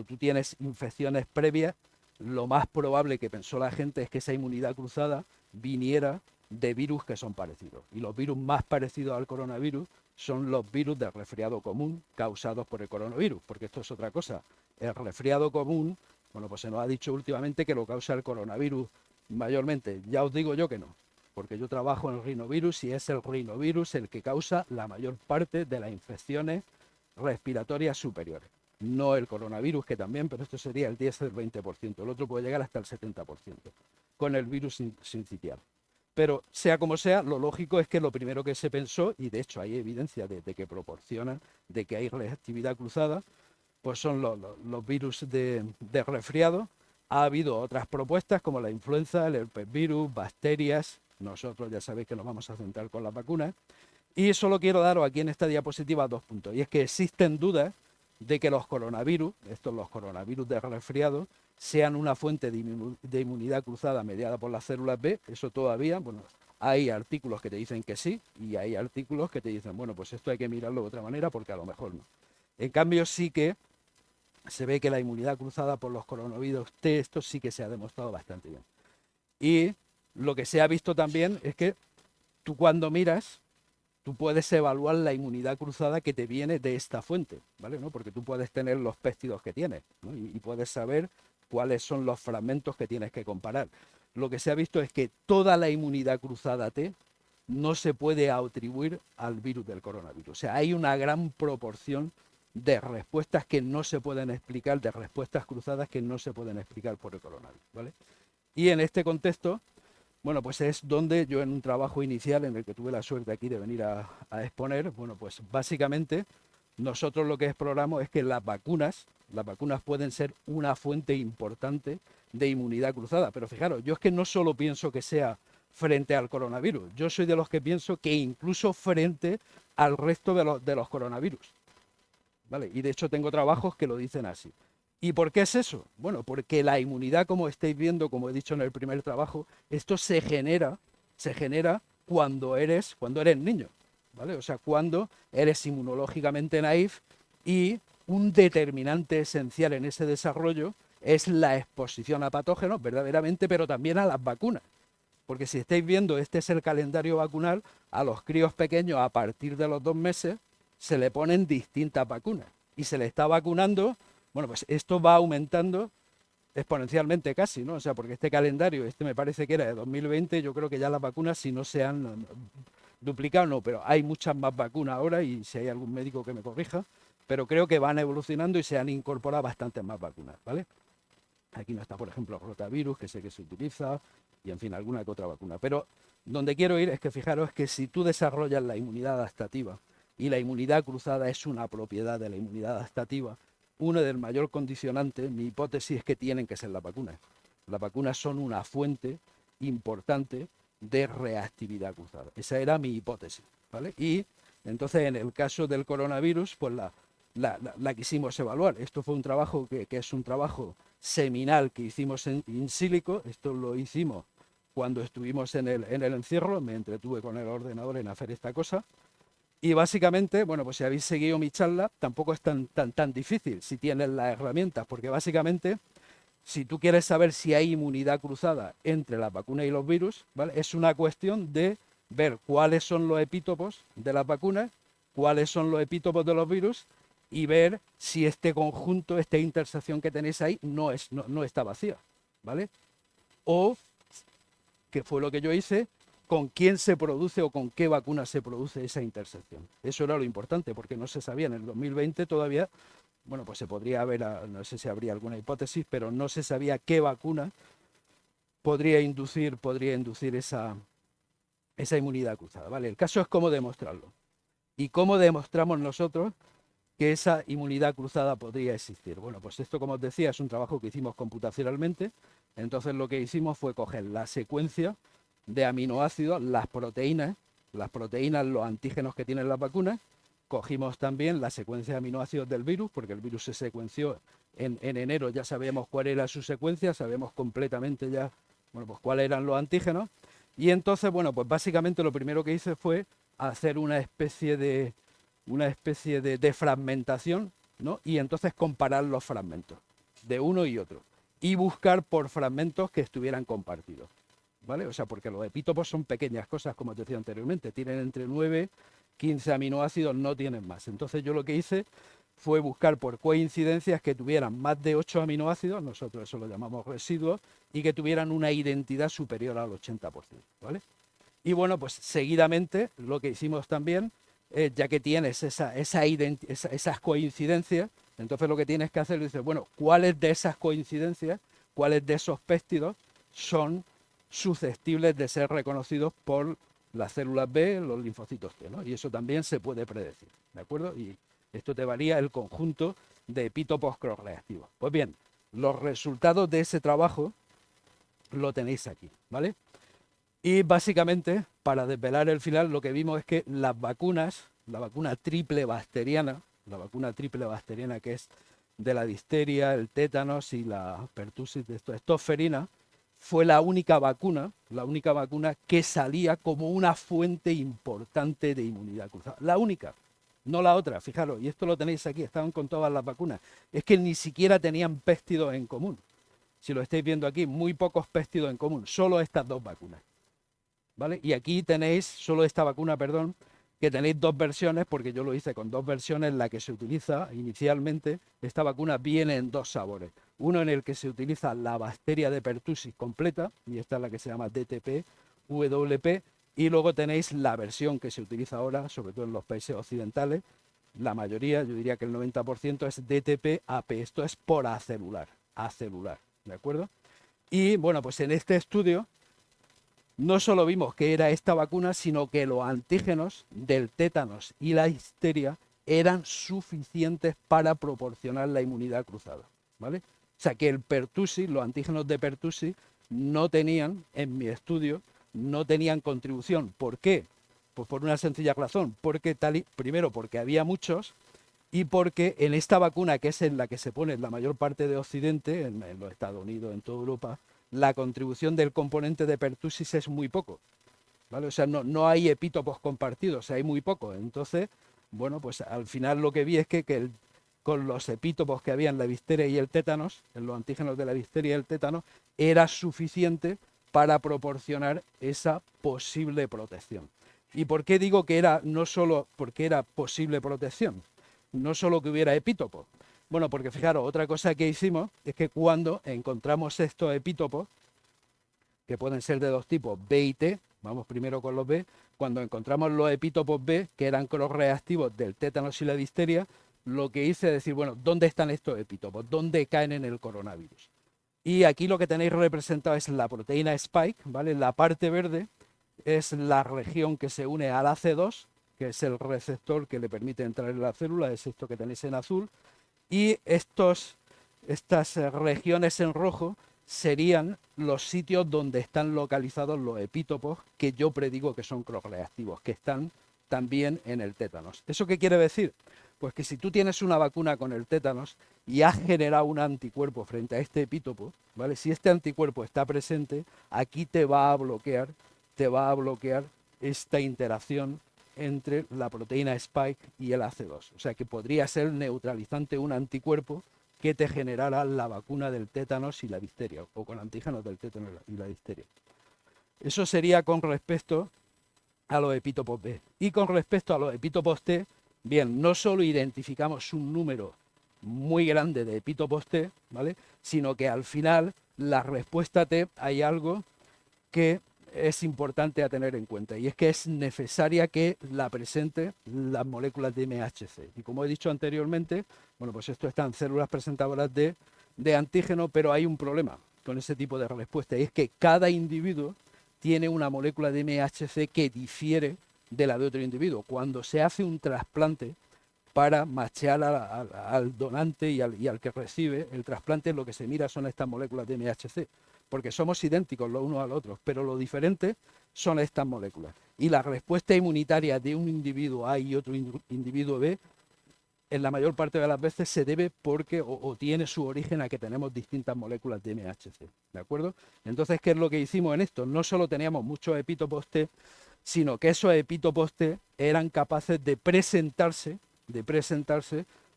tú tienes infecciones previas, lo más probable que pensó la gente es que esa inmunidad cruzada viniera de virus que son parecidos. Y los virus más parecidos al coronavirus son los virus del resfriado común causados por el coronavirus, porque esto es otra cosa. El resfriado común, bueno, pues se nos ha dicho últimamente que lo causa el coronavirus mayormente. Ya os digo yo que no, porque yo trabajo en el rinovirus y es el rinovirus el que causa la mayor parte de las infecciones respiratorias superiores. No el coronavirus, que también, pero esto sería el 10 o el 20%. El otro puede llegar hasta el 70% con el virus sincitial. Pero sea como sea, lo lógico es que lo primero que se pensó, y de hecho hay evidencia de que proporcionan, de que hay reactividad cruzada, pues son los virus de resfriado. Ha habido otras propuestas como la influenza, el herpesvirus, bacterias. Nosotros ya sabéis que nos vamos a centrar con las vacunas. Y solo quiero daros aquí en esta diapositiva 2 puntos. Y es que existen dudas de que los coronavirus, los coronavirus de resfriado, sean una fuente de inmunidad cruzada mediada por las células B. Eso todavía, bueno, hay artículos que te dicen que sí y hay artículos que te dicen, bueno, pues esto hay que mirarlo de otra manera porque a lo mejor no. En cambio sí que se ve que la inmunidad cruzada por los coronavirus T, esto sí que se ha demostrado bastante bien. Y lo que se ha visto también es que tú cuando miras, tú puedes evaluar la inmunidad cruzada que te viene de esta fuente, ¿vale? ¿No? Porque tú puedes tener los péptidos que tienes, ¿no? y puedes saber cuáles son los fragmentos que tienes que comparar. Lo que se ha visto es que toda la inmunidad cruzada T no se puede atribuir al virus del coronavirus. O sea, hay una gran proporción de respuestas que no se pueden explicar, de respuestas cruzadas que no se pueden explicar por el coronavirus, ¿vale? Y en este contexto, bueno, pues es donde yo en un trabajo inicial en el que tuve la suerte aquí de venir a exponer, bueno, pues básicamente nosotros lo que exploramos es que las vacunas pueden ser una fuente importante de inmunidad cruzada. Pero fijaros, yo es que no solo pienso que sea frente al coronavirus, yo soy de los que pienso que incluso frente al resto de los coronavirus, ¿vale? Y de hecho tengo trabajos que lo dicen así. ¿Y por qué es eso? Bueno, porque la inmunidad, como estáis viendo, como he dicho en el primer trabajo, esto se genera cuando eres niño, ¿vale? O sea, cuando eres inmunológicamente naif, y un determinante esencial en ese desarrollo es la exposición a patógenos, verdaderamente, pero también a las vacunas. Porque si estáis viendo, este es el calendario vacunal, a los críos pequeños a partir de los 2 meses se le ponen distintas vacunas y se le está vacunando. Bueno, pues esto va aumentando exponencialmente casi, ¿no? O sea, porque este calendario, me parece que era de 2020, yo creo que ya las vacunas, si no se han duplicado, no, pero hay muchas más vacunas ahora, y si hay algún médico que me corrija, pero creo que van evolucionando y se han incorporado bastantes más vacunas, ¿vale? Aquí no está, por ejemplo, rotavirus, que sé que se utiliza, y en fin, alguna que otra vacuna. Pero donde quiero ir es que fijaros que si tú desarrollas la inmunidad adaptativa, y la inmunidad cruzada es una propiedad de la inmunidad adaptativa, uno del mayor condicionante, mi hipótesis es que tienen que ser las vacunas. Las vacunas son una fuente importante de reactividad cruzada. Esa era mi hipótesis, ¿vale? Y entonces en el caso del coronavirus, pues la quisimos evaluar. Esto fue un trabajo que es un trabajo seminal que hicimos in silico. Esto lo hicimos cuando estuvimos en el encierro, me entretuve con el ordenador en hacer esta cosa. Y básicamente, bueno, pues si habéis seguido mi charla, tampoco es tan difícil si tienes las herramientas, porque básicamente, si tú quieres saber si hay inmunidad cruzada entre las vacunas y los virus, ¿vale? Es una cuestión de ver cuáles son los epítopos de las vacunas, cuáles son los epítopos de los virus, y ver si este conjunto, esta intersección que tenéis ahí, no está vacía, ¿vale? O, que fue lo que yo hice, con quién se produce o con qué vacuna se produce esa intersección. Eso era lo importante, porque no se sabía en el 2020 todavía. Bueno, pues se podría haber, no sé si habría alguna hipótesis, pero no se sabía qué vacuna podría inducir esa inmunidad cruzada, ¿vale? El caso es cómo demostrarlo. ¿Y cómo demostramos nosotros que esa inmunidad cruzada podría existir? Bueno, pues esto, como os decía, es un trabajo que hicimos computacionalmente. Entonces lo que hicimos fue coger la secuencia de aminoácidos, las proteínas las proteínas, los antígenos que tienen las vacunas, cogimos también la secuencia de aminoácidos del virus, porque el virus se secuenció en enero, ya sabíamos cuál era su secuencia, sabemos completamente ya, bueno, pues cuáles eran los antígenos, y entonces, bueno, pues básicamente lo primero que hice fue hacer una especie de fragmentación, ¿no? Y entonces comparar los fragmentos de uno y otro y buscar por fragmentos que estuvieran compartidos, ¿vale? O sea, porque los epítopos son pequeñas cosas, como te decía anteriormente, tienen entre 9, 15 aminoácidos, no tienen más. Entonces yo lo que hice fue buscar por coincidencias que tuvieran más de 8 aminoácidos, nosotros eso lo llamamos residuos, y que tuvieran una identidad superior al 80%, ¿vale? Y bueno, pues seguidamente lo que hicimos también, ya que tienes esas coincidencias, entonces lo que tienes que hacer es decir, bueno, ¿cuáles de esas coincidencias, cuáles de esos péptidos son susceptibles de ser reconocidos por las células B, los linfocitos T, ¿no? Y eso también se puede predecir, ¿de acuerdo? Y esto te varía el conjunto de epítopos cross-reactivos. Pues bien, los resultados de ese trabajo lo tenéis aquí, ¿vale? Y básicamente, para desvelar el final, lo que vimos es que las vacunas, la vacuna triple bacteriana que es de la difteria, el tétanos y la pertussis de estosferina, fue la única vacuna que salía como una fuente importante de inmunidad cruzada. La única, no la otra, fijaros, y esto lo tenéis aquí, estaban con todas las vacunas, es que ni siquiera tenían péptidos en común. Si lo estáis viendo aquí, muy pocos péptidos en común, solo estas dos vacunas, ¿vale? Y aquí tenéis solo esta vacuna, perdón, que tenéis dos versiones, porque yo lo hice con dos versiones. La que se utiliza inicialmente, esta vacuna viene en dos sabores. Uno en el que se utiliza la bacteria de pertussis completa, y esta es la que se llama DTP, WP, y luego tenéis la versión que se utiliza ahora, sobre todo en los países occidentales, la mayoría, yo diría que el 90% es DTP-AP, esto es por acelular, ¿de acuerdo? Y bueno, pues en este estudio no solo vimos que era esta vacuna, sino que los antígenos del tétanos y la difteria eran suficientes para proporcionar la inmunidad cruzada, ¿vale? O sea que el pertussis, los antígenos de pertussis, no tenían, en mi estudio, no tenían contribución. ¿Por qué? Pues por una sencilla razón, porque primero porque había muchos, y porque en esta vacuna, que es en la que se pone en la mayor parte de Occidente, en los Estados Unidos, en toda Europa, la contribución del componente de pertussis es muy poco, ¿vale? O sea, no hay epítopos compartidos, o sea, hay muy poco. Entonces, bueno, pues al final lo que vi es que con los epítopos que había en la difteria y el tétanos, en los antígenos de la difteria y el tétanos, era suficiente para proporcionar esa posible protección. ¿Y por qué digo que era no solo porque era posible protección, no solo que hubiera epítopos? Bueno, porque fijaros, otra cosa que hicimos es que cuando encontramos estos epítopos, que pueden ser de dos tipos, B y T, vamos primero con los B, cuando encontramos los epítopos B, que eran cross-reactivos del tétanos y la difteria, lo que hice es decir, bueno, ¿dónde están estos epítopos? ¿Dónde caen en el coronavirus? Y aquí lo que tenéis representado es la proteína Spike, ¿vale? La parte verde es la región que se une al AC2, que es el receptor que le permite entrar en la célula, es esto que tenéis en azul. Y estas regiones en rojo serían los sitios donde están localizados los epítopos que yo predigo que son cross-reactivos, que están también en el tétanos. ¿Eso qué quiere decir? Pues que si tú tienes una vacuna con el tétanos y has generado un anticuerpo frente a este epítopo, ¿vale? Si este anticuerpo está presente, aquí te va a bloquear esta interacción entre la proteína Spike y el AC2. O sea que podría ser neutralizante un anticuerpo que te generara la vacuna del tétanos y la difteria, o con antígenos del tétanos y la difteria. Eso sería con respecto a los epítopos B. Y con respecto a los epítopos T, bien, no solo identificamos un número muy grande de epítopos T, ¿vale? Sino que al final, la respuesta T, hay algo que es importante a tener en cuenta, y es que es necesaria que la presente las moléculas de MHC. Y como he dicho anteriormente, bueno, pues esto está en células presentadoras de antígeno, pero hay un problema con ese tipo de respuesta, y es que cada individuo tiene una molécula de MHC que difiere de la de otro individuo. Cuando se hace un trasplante, para machear al donante y al que recibe el trasplante. Lo que se mira son estas moléculas de MHC, porque somos idénticos los unos a los otros, pero lo diferente son estas moléculas. Y la respuesta inmunitaria de un individuo A y otro individuo B, en la mayor parte de las veces se debe porque o tiene su origen a que tenemos distintas moléculas de MHC, ¿de acuerdo? Entonces, ¿qué es lo que hicimos en esto? No solo teníamos muchos epítopos T, sino que esos epítopos T eran capaces de presentarse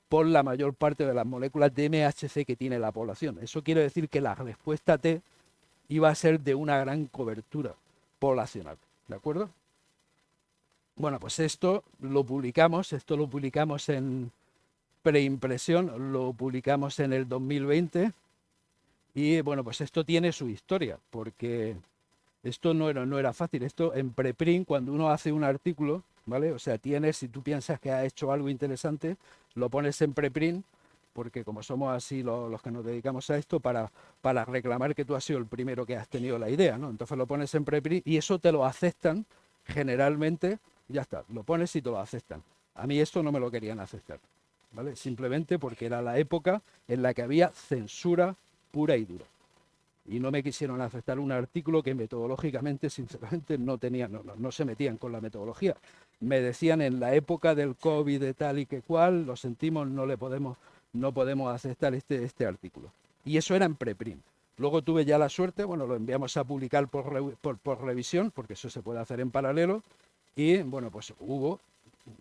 por la mayor parte de las moléculas de MHC que tiene la población. Eso quiere decir que la respuesta T iba a ser de una gran cobertura poblacional, ¿de acuerdo? Bueno, pues esto lo publicamos en preimpresión, lo publicamos en el 2020 y bueno, pues esto tiene su historia, porque esto no era fácil. Esto en preprint, cuando uno hace un artículo, ¿vale? O sea, si tú piensas que ha hecho algo interesante, lo pones en preprint, porque como somos así los que nos dedicamos a esto, para reclamar que tú has sido el primero que has tenido la idea, ¿no? Entonces lo pones en preprint y eso te lo aceptan generalmente, ya está, lo pones y te lo aceptan. A mí esto no me lo querían aceptar, ¿vale? Simplemente porque era la época en la que había censura pura y dura. Y no me quisieron aceptar un artículo que metodológicamente, sinceramente, no se metían con la metodología. Me decían en la época del COVID de tal y que cual, lo sentimos, no podemos aceptar este artículo. Y eso era en preprint. Luego tuve ya la suerte, bueno, lo enviamos a publicar por revisión, porque eso se puede hacer en paralelo, y bueno, pues hubo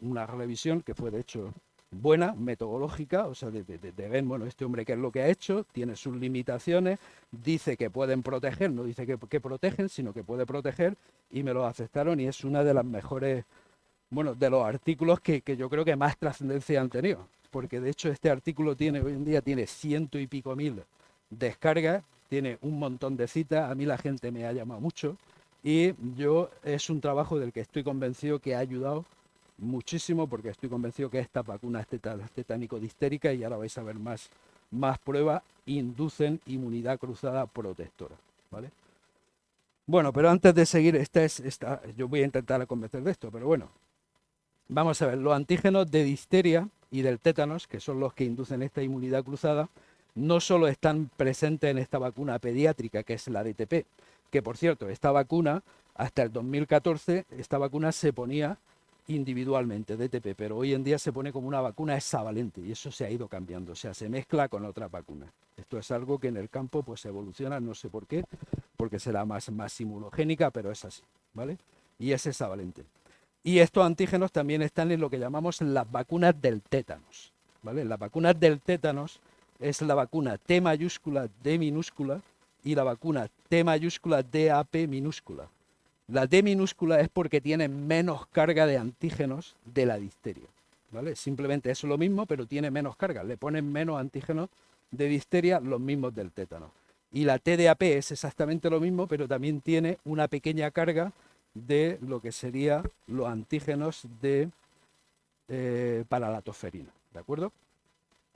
una revisión que fue de hecho buena, metodológica, o sea, de ver, bueno, este hombre qué es lo que ha hecho, tiene sus limitaciones, dice que pueden proteger, no dice que protegen, sino que puede proteger, y me lo aceptaron, y es una de las mejores, bueno, de los artículos que yo creo que más trascendencia han tenido, porque de hecho este artículo hoy en día tiene 100 y pico mil descargas, tiene un montón de citas, a mí la gente me ha llamado mucho, y es un trabajo del que estoy convencido que ha ayudado muchísimo, porque estoy convencido que esta vacuna es tetánico-distérica, y ahora vais a ver más pruebas, inducen inmunidad cruzada protectora, ¿vale? Bueno, pero antes de seguir, yo voy a intentar convencer de esto, pero bueno, vamos a ver, los antígenos de difteria y del tétanos, que son los que inducen esta inmunidad cruzada, no solo están presentes en esta vacuna pediátrica, que es la DTP, que por cierto, esta vacuna, hasta el 2014, esta vacuna se ponía individualmente, DTP, pero hoy en día se pone como una vacuna hexavalente, y eso se ha ido cambiando, o sea, se mezcla con otras vacunas. Esto es algo que en el campo pues evoluciona, no sé por qué, porque será más inmunogénica, pero es así, ¿vale? Y es hexavalente. Y estos antígenos también están en lo que llamamos las vacunas del tétanos, ¿vale? Las vacunas del tétanos es la vacuna T mayúscula, D minúscula, y la vacuna T mayúscula, DAP minúscula. La D minúscula es porque tiene menos carga de antígenos de la difteria, ¿vale? Simplemente es lo mismo, pero tiene menos carga. Le ponen menos antígenos de difteria, los mismos del tétano. Y la TDAP es exactamente lo mismo, pero también tiene una pequeña carga de lo que serían los antígenos para la tosferina, ¿de acuerdo?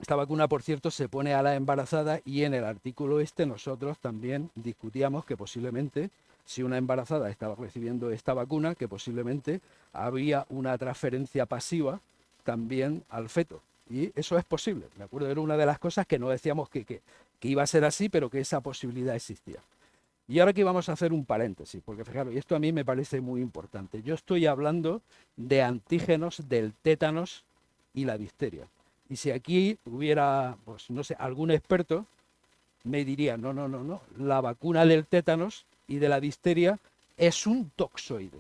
Esta vacuna, por cierto, se pone a la embarazada, y en el artículo nosotros también discutíamos que posiblemente, si una embarazada estaba recibiendo esta vacuna, que posiblemente había una transferencia pasiva también al feto. Y eso es posible, ¿de acuerdo? Era una de las cosas que no decíamos que iba a ser así, pero que esa posibilidad existía. Y ahora aquí vamos a hacer un paréntesis, porque fijaros, y esto a mí me parece muy importante. Yo estoy hablando de antígenos del tétanos y la difteria. Y si aquí hubiera, pues no sé, algún experto, me diría, no, la vacuna del tétanos y de la difteria es un toxoide,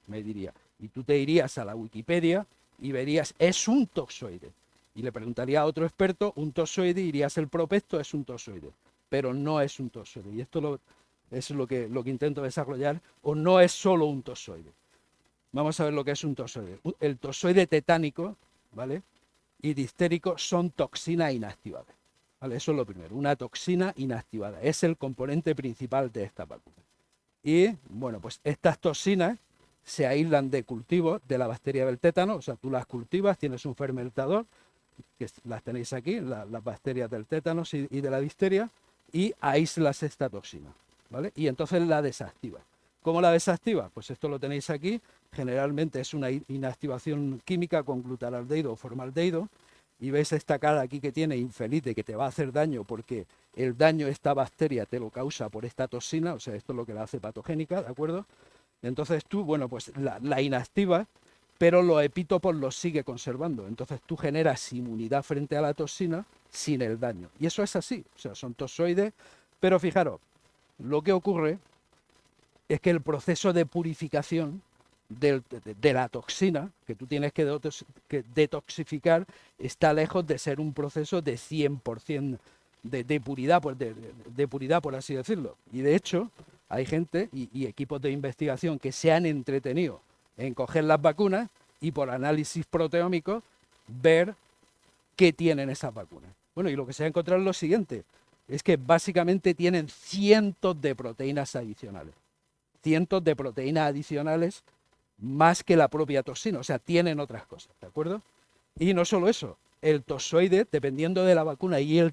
me diría. Y tú te irías a la Wikipedia y verías, es un toxoide. Y le preguntaría a otro experto, un toxoide, y dirías, el propesto es un toxoide, pero no es un toxoide. Y esto es lo que intento desarrollar, o no es solo un toxoide. Vamos a ver lo que es un toxoide. El toxoide tetánico, ¿vale?, y difterico son toxinas inactivadas, ¿vale? Eso es lo primero, una toxina inactivada. Es el componente principal de esta vacuna. Y, bueno, pues estas toxinas se aíslan de cultivo de la bacteria del tétano, o sea, tú las cultivas, tienes un fermentador, que las tenéis aquí, las bacterias del tétanos y de la difteria, y aíslas esta toxina, ¿vale? Y entonces la desactivas. ¿Cómo la desactiva? Pues esto lo tenéis aquí, generalmente es una inactivación química con glutaraldehído o formaldehído, y ves esta cara aquí que tiene infeliz de que te va a hacer daño porque el daño esta bacteria te lo causa por esta toxina, o sea, esto es lo que la hace patogénica, ¿de acuerdo? Entonces tú, bueno, pues la inactivas, pero los epítopos los sigue conservando. Entonces tú generas inmunidad frente a la toxina sin el daño. Y eso es así, o sea, son toxoides, pero fijaros, lo que ocurre es que el proceso de purificación de la toxina que tú tienes que detoxificar está lejos de ser un proceso de 100% de puridad, de puridad, por así decirlo. Y de hecho, hay gente y equipos de investigación que se han entretenido en coger las vacunas y por análisis proteómicos ver qué tienen esas vacunas. Bueno, y lo que se ha encontrado es lo siguiente, es que básicamente tienen cientos de proteínas adicionales. Cientos de proteínas adicionales más que la propia toxina, o sea, tienen otras cosas, ¿de acuerdo? Y no solo eso, el toxoide, dependiendo de la vacuna y el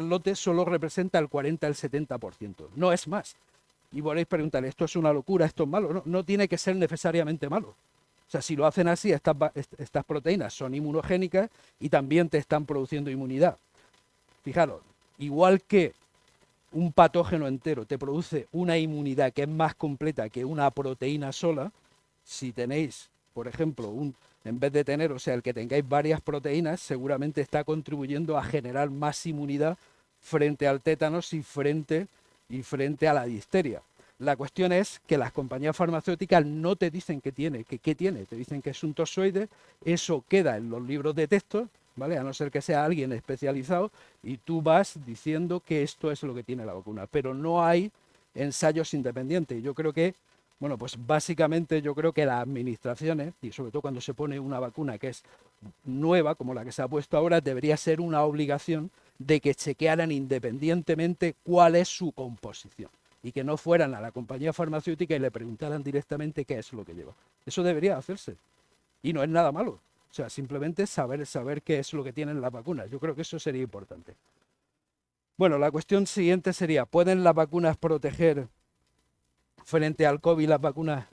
lote, solo representa el 40 al 70%, no es más. Y podéis preguntar, ¿esto es una locura, esto es malo? No, no tiene que ser necesariamente malo. O sea, si lo hacen así, estas proteínas son inmunogénicas y también te están produciendo inmunidad. Fijaros, igual que un patógeno entero te produce una inmunidad que es más completa que una proteína sola, si tenéis, por ejemplo, en vez de tener, o sea, el que tengáis varias proteínas, seguramente está contribuyendo a generar más inmunidad frente al tétanos y frente a la difteria. La cuestión es que las compañías farmacéuticas no te dicen qué tiene, te dicen que es un toxoide, eso queda en los libros de texto, ¿vale? A no ser que sea alguien especializado, y tú vas diciendo que esto es lo que tiene la vacuna, pero no hay ensayos independientes. Yo creo que, bueno, pues básicamente yo creo que las administraciones, y sobre todo cuando se pone una vacuna que es nueva, como la que se ha puesto ahora, debería ser una obligación de que chequearan independientemente cuál es su composición y que no fueran a la compañía farmacéutica y le preguntaran directamente qué es lo que lleva. Eso debería hacerse y no es nada malo. O sea, simplemente saber qué es lo que tienen las vacunas. Yo creo que eso sería importante. Bueno, la cuestión siguiente sería, ¿pueden las vacunas proteger frente al COVID las vacunas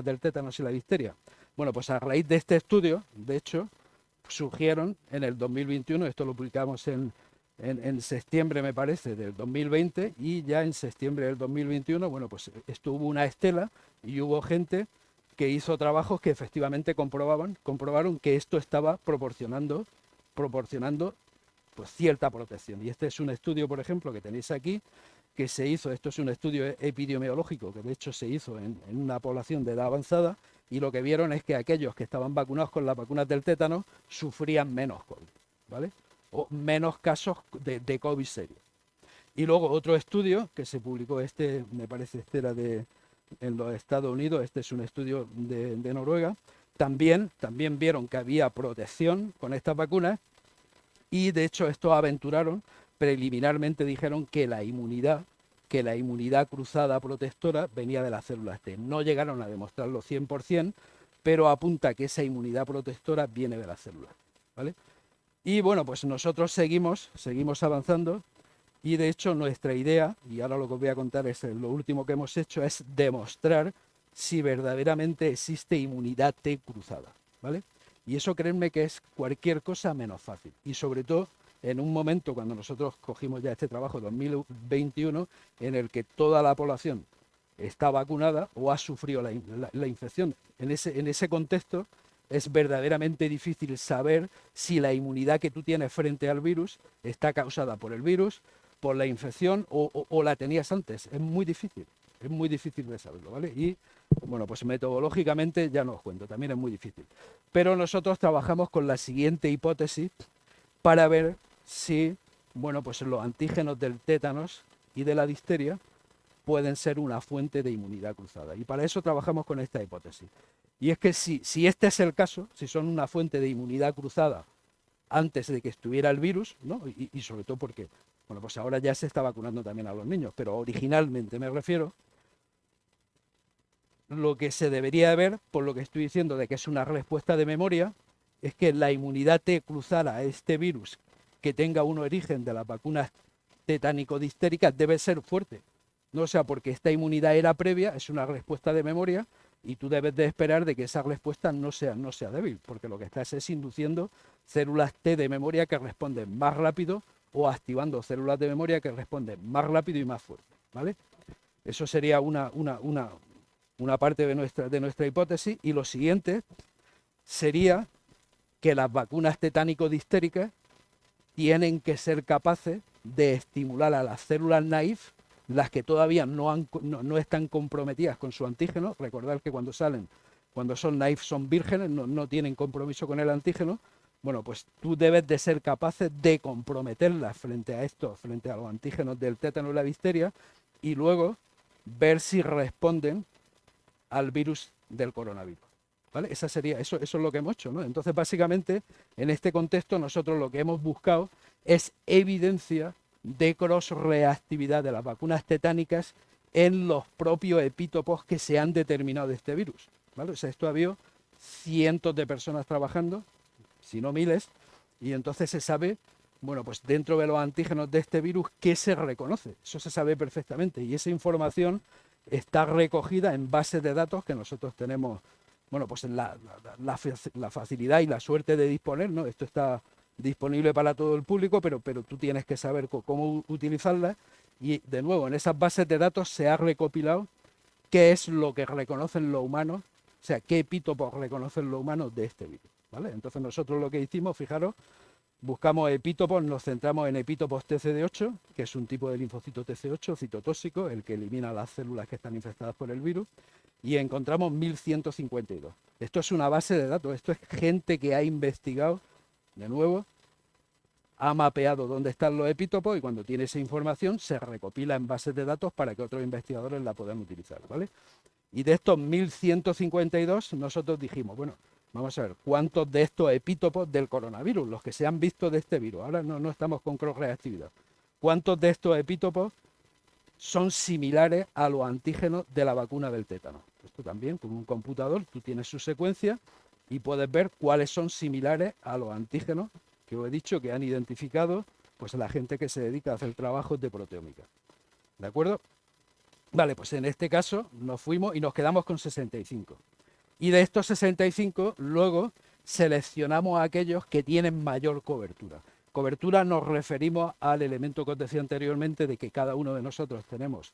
del tétanos y la difteria? Bueno, pues a raíz de este estudio, de hecho, surgieron en el 2021, esto lo publicamos en septiembre, me parece, del 2020, y ya en septiembre del 2021, bueno, pues estuvo una estela y hubo gente que hizo trabajos que efectivamente comprobaron que esto estaba proporcionando pues cierta protección. Y este es un estudio, por ejemplo, que tenéis aquí, que se hizo, esto es un estudio epidemiológico, que de hecho se hizo en una población de edad avanzada, y lo que vieron es que aquellos que estaban vacunados con las vacunas del tétano sufrían menos COVID, ¿vale? O menos casos de COVID serio. Y luego otro estudio que se publicó, me parece este era en los Estados Unidos, este es un estudio de Noruega, también vieron que había protección con estas vacunas, y de hecho estos aventuraron, preliminarmente dijeron que la inmunidad cruzada protectora venía de las células T. No llegaron a demostrarlo 100%, pero apunta que esa inmunidad protectora viene de las células, ¿vale? Y bueno, pues nosotros seguimos avanzando, y de hecho nuestra idea, y ahora lo que os voy a contar es lo último que hemos hecho, es demostrar si verdaderamente existe inmunidad T cruzada, ¿vale? Y eso, créanme, que es cualquier cosa menos fácil, y sobre todo en un momento cuando nosotros cogimos ya este trabajo 2021, en el que toda la población está vacunada o ha sufrido la infección. En ese contexto es verdaderamente difícil saber si la inmunidad que tú tienes frente al virus está causada por el virus, por la infección o la tenías antes. Es muy difícil de saberlo, ¿vale? Y bueno, pues metodológicamente ya no os cuento, también es muy difícil. Pero nosotros trabajamos con la siguiente hipótesis para ver si, bueno, pues los antígenos del tétanos y de la difteria pueden ser una fuente de inmunidad cruzada. Y para eso trabajamos con esta hipótesis. Y es que si este es el caso, si son una fuente de inmunidad cruzada antes de que estuviera el virus, ¿no? Y sobre todo porque, bueno, pues ahora ya se está vacunando también a los niños, pero originalmente me refiero, lo que se debería ver, por lo que estoy diciendo de que es una respuesta de memoria, es que la inmunidad T cruzada a este virus que tenga un origen de las vacunas tetánico-diftericas debe ser fuerte. No, o sea, porque esta inmunidad era previa, es una respuesta de memoria, y tú debes de esperar de que esa respuesta no sea débil, porque lo que estás es induciendo células T de memoria que responden más rápido o activando células de memoria que responden más rápido y más fuerte, ¿vale? Eso sería una parte de nuestra hipótesis. Y lo siguiente sería que las vacunas tetánico-distéricas tienen que ser capaces de estimular a las células naïf, las que todavía no están comprometidas con su antígeno. Recordad que cuando son naïf, son vírgenes, no tienen compromiso con el antígeno. Bueno, pues tú debes de ser capaces de comprometerlas frente a los antígenos del tétano y la difteria, y luego ver si responden al virus del coronavirus, ¿vale? Eso es lo que hemos hecho, ¿no? Entonces, básicamente, en este contexto, nosotros lo que hemos buscado es evidencia de cross-reactividad de las vacunas tetánicas en los propios epítopos que se han determinado de este virus, ¿vale? O sea, esto ha habido cientos de personas trabajando, si no miles, y entonces se sabe, bueno, pues dentro de los antígenos de este virus, ¿qué se reconoce? Eso se sabe perfectamente, y esa información está recogida en bases de datos que nosotros tenemos, bueno, pues en la facilidad y la suerte de disponer, ¿no? Esto está disponible para todo el público, pero tú tienes que saber cómo utilizarla, y de nuevo, en esas bases de datos se ha recopilado qué es lo que reconocen los humanos, o sea, qué epítopos reconocen los humanos de este virus, ¿vale? Entonces nosotros lo que hicimos, fijaros, buscamos epítopos, nos centramos en epítopos TCD8, que es un tipo de linfocito TC8 citotóxico, el que elimina las células que están infectadas por el virus, y encontramos 1152. Esto es una base de datos, esto es gente que ha investigado, de nuevo, ha mapeado dónde están los epítopos, y cuando tiene esa información se recopila en bases de datos para que otros investigadores la puedan utilizar, ¿vale? Y de estos 1152 nosotros dijimos, bueno, vamos a ver, ¿cuántos de estos epítopos del coronavirus, los que se han visto de este virus, ahora no estamos con cross-reactividad, cuántos de estos epítopos son similares a los antígenos de la vacuna del tétano? Esto también, con un computador, tú tienes su secuencia y puedes ver cuáles son similares a los antígenos que os he dicho que han identificado pues la gente que se dedica a hacer trabajos de proteómica. ¿De acuerdo? Vale, pues en este caso nos fuimos y nos quedamos con 65. Y de estos 65, luego seleccionamos a aquellos que tienen mayor cobertura. Cobertura nos referimos al elemento que os decía anteriormente, de que cada uno de nosotros tenemos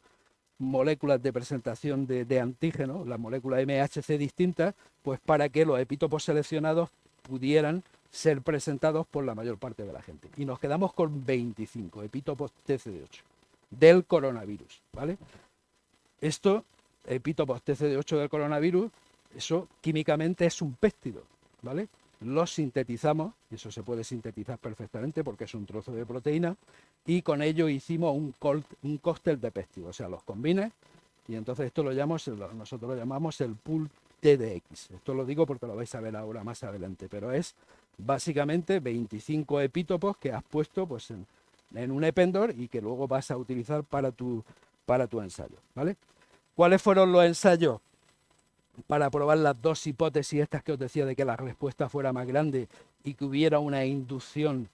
moléculas de presentación de antígeno, la molécula MHC distinta, pues para que los epítopos seleccionados pudieran ser presentados por la mayor parte de la gente. Y nos quedamos con 25 epítopos TCD8 del coronavirus, ¿vale? Esto, epítopos TCD8 del coronavirus, eso químicamente es un péptido, ¿vale? Los sintetizamos, y eso se puede sintetizar perfectamente porque es un trozo de proteína, y con ello hicimos un cóctel de péptidos, o sea, los combines, y entonces esto nosotros lo llamamos el pool TDX. Esto lo digo porque lo vais a ver ahora más adelante, pero es básicamente 25 epítopos que has puesto pues en un Ependor y que luego vas a utilizar para tu ensayo, ¿vale? ¿Cuáles fueron los ensayos para probar las dos hipótesis estas que os decía de que la respuesta fuera más grande y que hubiera una inducción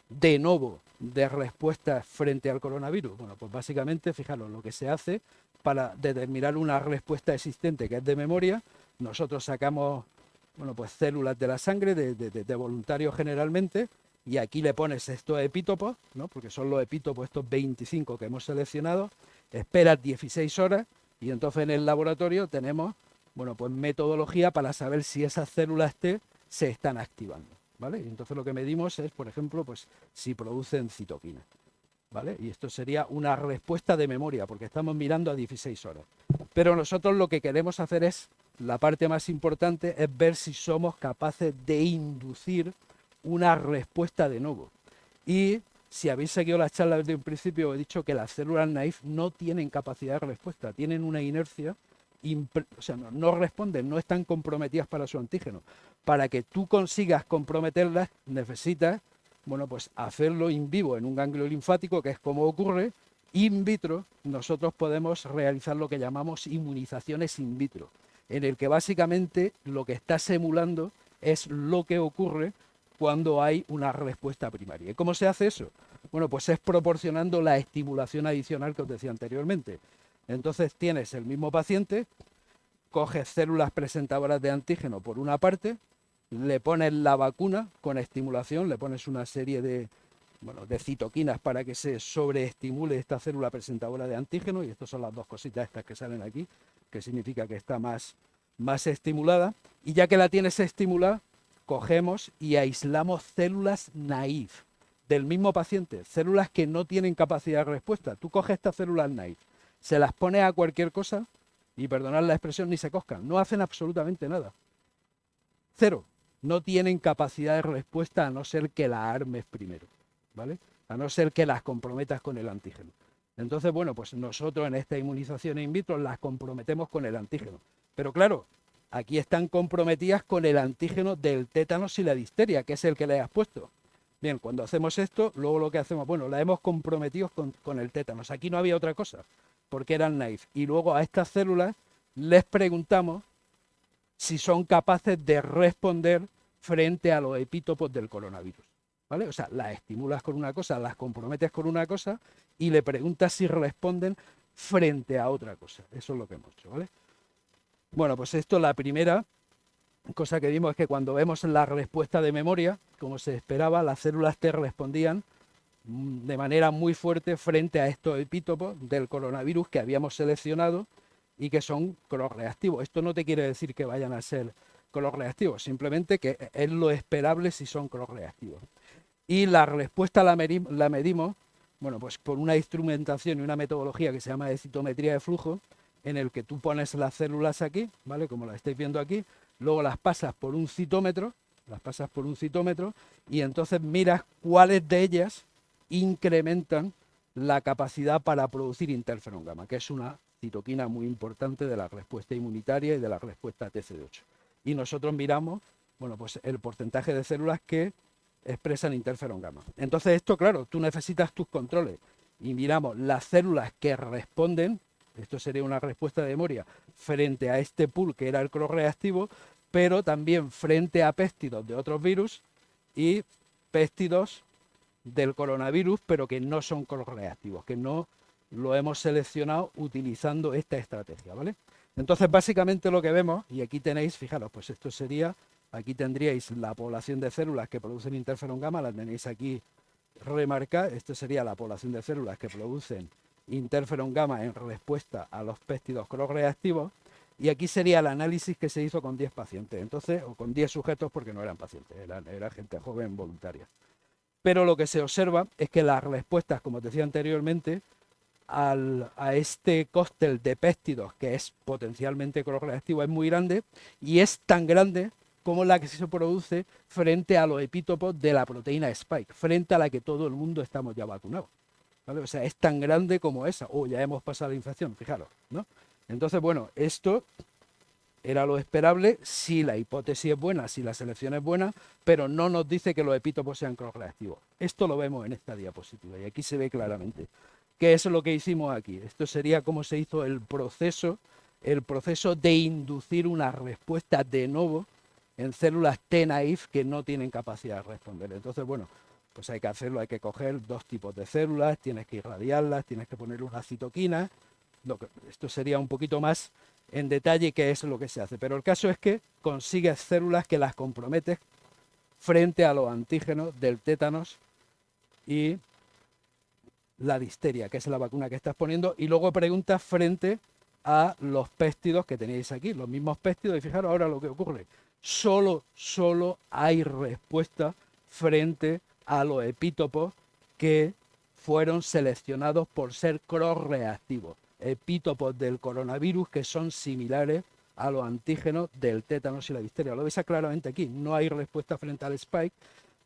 de novo de respuestas frente al coronavirus? Bueno, pues básicamente, fijaros, lo que se hace para determinar una respuesta existente que es de memoria, nosotros sacamos, bueno, pues células de la sangre de voluntarios generalmente, y aquí le pones estos epítopos, ¿no? Porque son los epítopos estos 25 que hemos seleccionado, esperas 16 horas y entonces en el laboratorio tenemos, bueno, pues metodología para saber si esas células T se están activando, ¿vale? Y entonces lo que medimos es, por ejemplo, pues si producen citoquinas, ¿vale? Y esto sería una respuesta de memoria, porque estamos mirando a 16 horas. Pero nosotros lo que queremos hacer es, la parte más importante, es ver si somos capaces de inducir una respuesta de nuevo. Y si habéis seguido las charlas desde un principio, he dicho que las células naïf no tienen capacidad de respuesta, tienen una inercia, o sea, no responden, no están comprometidas para su antígeno. Para que tú consigas comprometerlas, necesitas, bueno, pues hacerlo in vivo en un ganglio linfático, que es como ocurre. In vitro, nosotros podemos realizar lo que llamamos inmunizaciones in vitro, en el que básicamente lo que está emulando es lo que ocurre cuando hay una respuesta primaria. ¿Y cómo se hace eso? Bueno, pues es proporcionando la estimulación adicional que os decía anteriormente. Entonces tienes el mismo paciente coges células presentadoras de antígeno por una parte, le pones la vacuna con estimulación, le pones una serie de, bueno, de citoquinas para que se sobreestimule esta célula presentadora de antígeno, y estas son las dos cositas estas que salen aquí, que significa que está más estimulada, y ya que la tienes estimulada, cogemos y aislamos células naïf del mismo paciente, células que no tienen capacidad de respuesta. Tú coges estas células naïf, se las pones a cualquier cosa, y perdonad la expresión, ni se coscan, no hacen absolutamente nada. Cero. No tienen capacidad de respuesta a no ser que la armes primero, ¿vale? A no ser que las comprometas con el antígeno. Entonces, bueno, pues nosotros en esta inmunización in vitro las comprometemos con el antígeno. Pero claro, aquí están comprometidas con el antígeno del tétanos y la difteria, que es el que le has puesto. Bien, cuando hacemos esto, luego lo que hacemos, bueno, la hemos comprometido con el tétanos. Aquí no había otra cosa, porque eran naïf. Y luego a estas células les preguntamos si son capaces de responder frente a los epítopos del coronavirus, ¿vale? O sea, las estimulas con una cosa, las comprometes con una cosa y le preguntas si responden frente a otra cosa. Eso es lo que hemos hecho, ¿vale? Bueno, pues esto, la primera cosa que vimos es que cuando vemos la respuesta de memoria, como se esperaba, las células T respondían de manera muy fuerte frente a estos epítopos del coronavirus que habíamos seleccionado y que son cross-reactivos. Esto no te quiere decir que vayan a ser cross-reactivos, simplemente que es lo esperable si son cross-reactivos. Y la respuesta la medimos, bueno, pues por una instrumentación y una metodología que se llama de citometría de flujo, en el que tú pones las células aquí, ¿vale? Como las estáis viendo aquí, luego las pasas por un citómetro, y entonces miras cuáles de ellas incrementan la capacidad para producir interferón gamma, que es una citoquina muy importante de la respuesta inmunitaria y de la respuesta TCD8. Y nosotros miramos, bueno, pues el porcentaje de células que expresan interferón gamma. Entonces esto, claro, tú necesitas tus controles y miramos las células que responden, esto sería una respuesta de memoria, frente a este pool que era el cross-reactivo, pero también frente a péptidos de otros virus y péptidos del coronavirus, pero que no son cross-reactivos, que no lo hemos seleccionado utilizando esta estrategia, ¿vale? Entonces, básicamente lo que vemos, y aquí tenéis, fijaros, pues esto sería, aquí tendríais la población de células que producen interferón gamma, la tenéis aquí remarcada, esto sería la población de células que producen interferón gamma en respuesta a los péptidos cross-reactivos, y aquí sería el análisis que se hizo con 10 pacientes, entonces, o con 10 sujetos porque no eran pacientes, era gente joven voluntaria. Pero lo que se observa es que las respuestas, como te decía anteriormente, a este cóctel de péptidos que es potencialmente cross-reactivo es muy grande, y es tan grande como la que se produce frente a los epítopos de la proteína Spike, frente a la que todo el mundo estamos ya vacunados, ¿vale? O sea, es tan grande como esa, ya hemos pasado la infección, fijaros, ¿no? Entonces, bueno, esto era lo esperable si la hipótesis es buena, si la selección es buena, pero no nos dice que los epítopos sean cross-reactivos. Esto lo vemos en esta diapositiva y aquí se ve claramente. ¿Qué es lo que hicimos aquí? Esto sería cómo se hizo el proceso de inducir una respuesta de nuevo en células T-naïf que no tienen capacidad de responder. Entonces, bueno, pues hay que hacerlo, hay que coger dos tipos de células, tienes que irradiarlas, tienes que poner una citoquina. Esto sería un poquito más en detalle qué es lo que se hace. Pero el caso es que consigues células que las comprometes frente a los antígenos del tétanos y la difteria, que es la vacuna que estás poniendo, y luego preguntas frente a los péptidos que tenéis aquí, los mismos péptidos, y fijaros ahora lo que ocurre. Solo hay respuesta frente a los epítopos que fueron seleccionados por ser cross-reactivos, epítopos del coronavirus que son similares a los antígenos del tétanos y la difteria. Lo veis claramente aquí, no hay respuesta frente al spike,